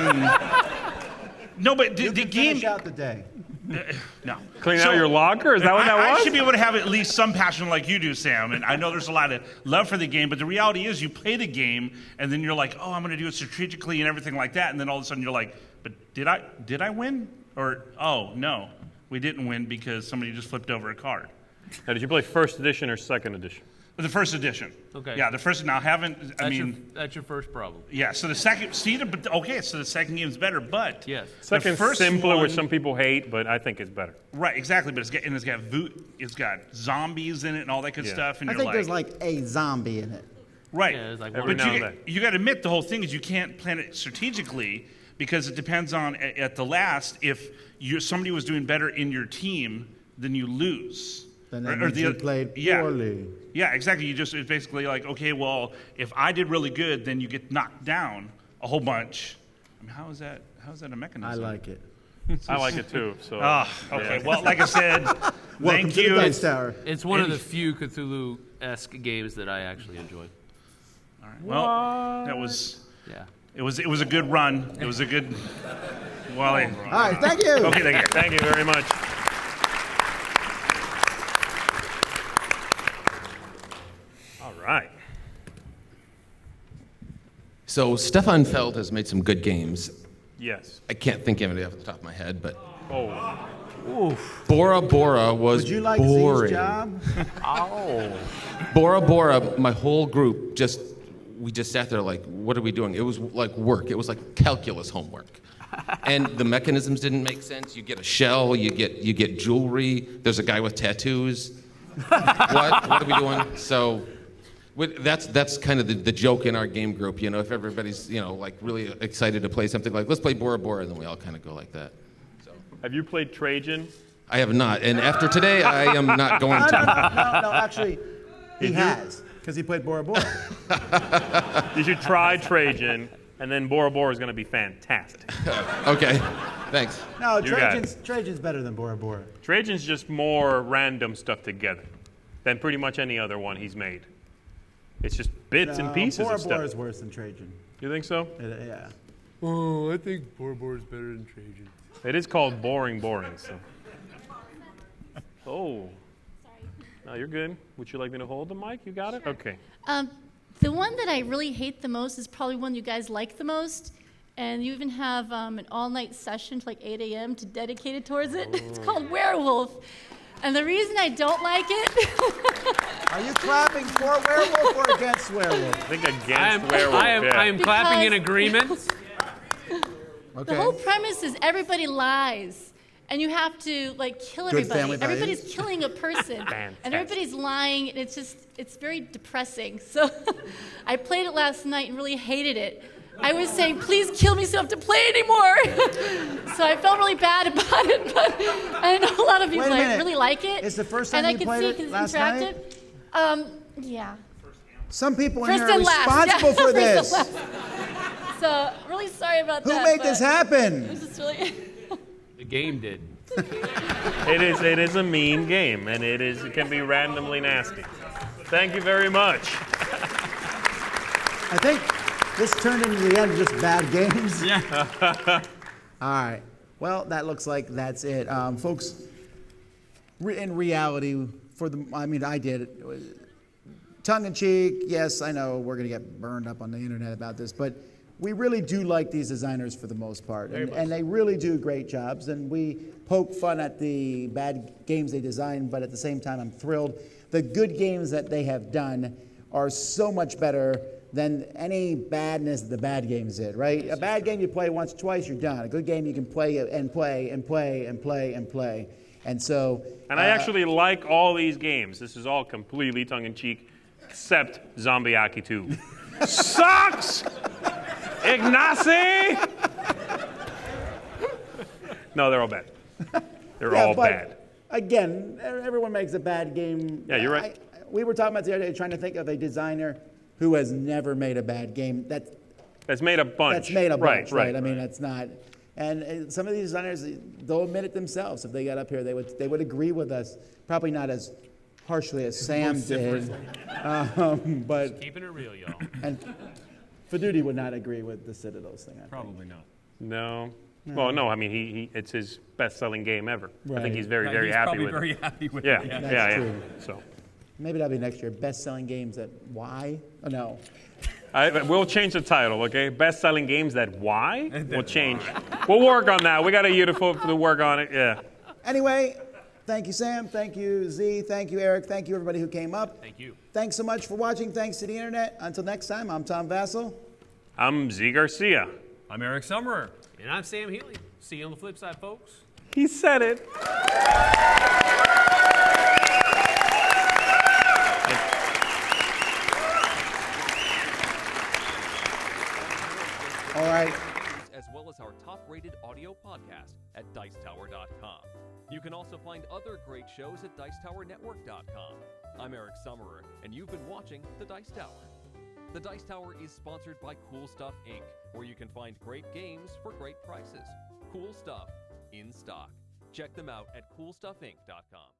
No, but the You can game. finish out the day. No. Clean out your locker? Is that what that was? I should be able to have at least some passion like you do, Sam. And I know there's a lot of love for the game, but the reality is you play the game, and then you're like, oh, I'm going to do it strategically and everything like that. And then all of a sudden you're like, but did I win? Or, oh, no, we didn't win because somebody just flipped over a card. Now, did you play first edition or second edition? The first edition. Okay. Yeah, the first. Now, that's your first problem. Yeah. So the second. So the second game's better, but yes, second's first simpler, one, which some people hate, but I think it's better. Right. Exactly. But it's got zombies in it and all that good stuff. And I think there's like a zombie in it. Right. Yeah, like but you got to admit the whole thing is you can't plan it strategically because it depends on at the last if somebody was doing better in your team, then you lose. Then you played poorly. Yeah, exactly. It's basically like, okay, well, if I did really good, then you get knocked down a whole bunch. I mean, how is that a mechanism? I like it. I like it too. So. Okay. Well, like I said, thank you. Dice Tower. It's one of the few Cthulhu-esque games that I actually enjoyed. All right. Well, that was. Yeah. It was a good run. It was a good. All right. Thank you. Okay. Thank you. Thank you very much. Right. So Stefan Feld has made some good games. Yes. I can't think of any off the top of my head, but Bora Bora was Would you like boring. Z's job? Bora, my whole group we just sat there like, what are we doing? It was like work. It was like calculus homework. And the mechanisms didn't make sense. You get a shell, you get jewelry. There's a guy with tattoos. What are we doing? So that's kind of the joke in our game group, if everybody's, like really excited to play something like, let's play Bora Bora, and then we all kind of go like that. So. Have you played Trajan? I have not, and after today, I am not going to. No, actually, he has, because he played Bora Bora. You should try Trajan, and then Bora Bora is going to be fantastic. Okay, thanks. No, Trajan's better than Bora Bora. Trajan's just more random stuff together than pretty much any other one he's made. It's just bits and pieces Bora of stuff. Bora is worse than Trajan. You think so? Yeah. Oh, I think Bora Bora is better than Trajan. It is called boring, so. Oh. Sorry. No, you're good. Would you like me to hold the mic? You got it? Okay. The one that I really hate the most is probably one you guys like the most. And you even have an all-night session to like 8 a.m. to dedicate it towards it. It's called Werewolf. And the reason I don't like it... Are you clapping for Werewolf or against Werewolf? I think against Werewolf, I am clapping in agreement. Okay. The whole premise is everybody lies. And you have to kill Good everybody. family values. Everybody's killing a person. And everybody's lying, and it's very depressing. So I played it last night and really hated it. I was saying, please kill me so I don't have to play anymore. So I felt really bad about it, but I know a lot of people really like it. Is the first time and you played it last night? Yeah. Some people in First here are and last. responsible for First this. and last. So really sorry about Who that. made this happen? It was just really... The game did. It is a mean game, and it can be randomly nasty. Thank you very much. I think this turned into the end of just bad games. Yeah. All right. Well, that looks like that's it. Folks, in reality, I did it. Tongue-in-cheek, yes, I know we're going to get burned up on the internet about this, but we really do like these designers for the most part, and they really do great jobs, and we poke fun at the bad games they design, but at the same time, I'm thrilled. The good games that they have done are so much better than any badness the bad games did, right? A bad game you play once, twice, you're done. A good game you can play and play and play and play and play. And so... And I actually like all these games. This is all completely tongue-in-cheek, except Zombiaki 2. Sucks! Ignacy! No, they're all bad. They're all bad. Again, everyone makes a bad game. Yeah, you're right. We were talking about the other day, trying to think of a designer who has never made a bad game. That's made a bunch. That's made a bunch, right? I mean, right. that's not. And some of these designers, they'll admit it themselves. If they got up here, they would agree with us. Probably not as harshly as Sam did, but Just keeping it real, y'all. And Faduti would not agree with the Citadel's thing. Probably not. No. Well, no, I mean, it's his best-selling game ever. I think he's very, Yeah, very he's happy probably with very it. happy with yeah. it, yeah. Yeah, That's yeah. true. So Maybe that'll be next year. Best-selling games that why? Oh, no. we'll change the title, okay? Best-selling games that why? We'll change. We'll work on that. We got a year to work on it. Yeah. Anyway, thank you, Sam. Thank you, Z. Thank you, Eric. Thank you, everybody who came up. Thank you. Thanks so much for watching. Thanks to the internet. Until next time, I'm Tom Vassell. I'm Z Garcia. I'm Eric Summerer. And I'm Sam Healy. See you on the flip side, folks. He said it. All right. As well as our top-rated audio podcast at Dicetower.com. You can also find other great shows at DicetowerNetwork.com. I'm Eric Summerer, and you've been watching The Dice Tower. The Dice Tower is sponsored by Cool Stuff Inc., where you can find great games for great prices. Cool stuff in stock. Check them out at CoolStuffInc.com.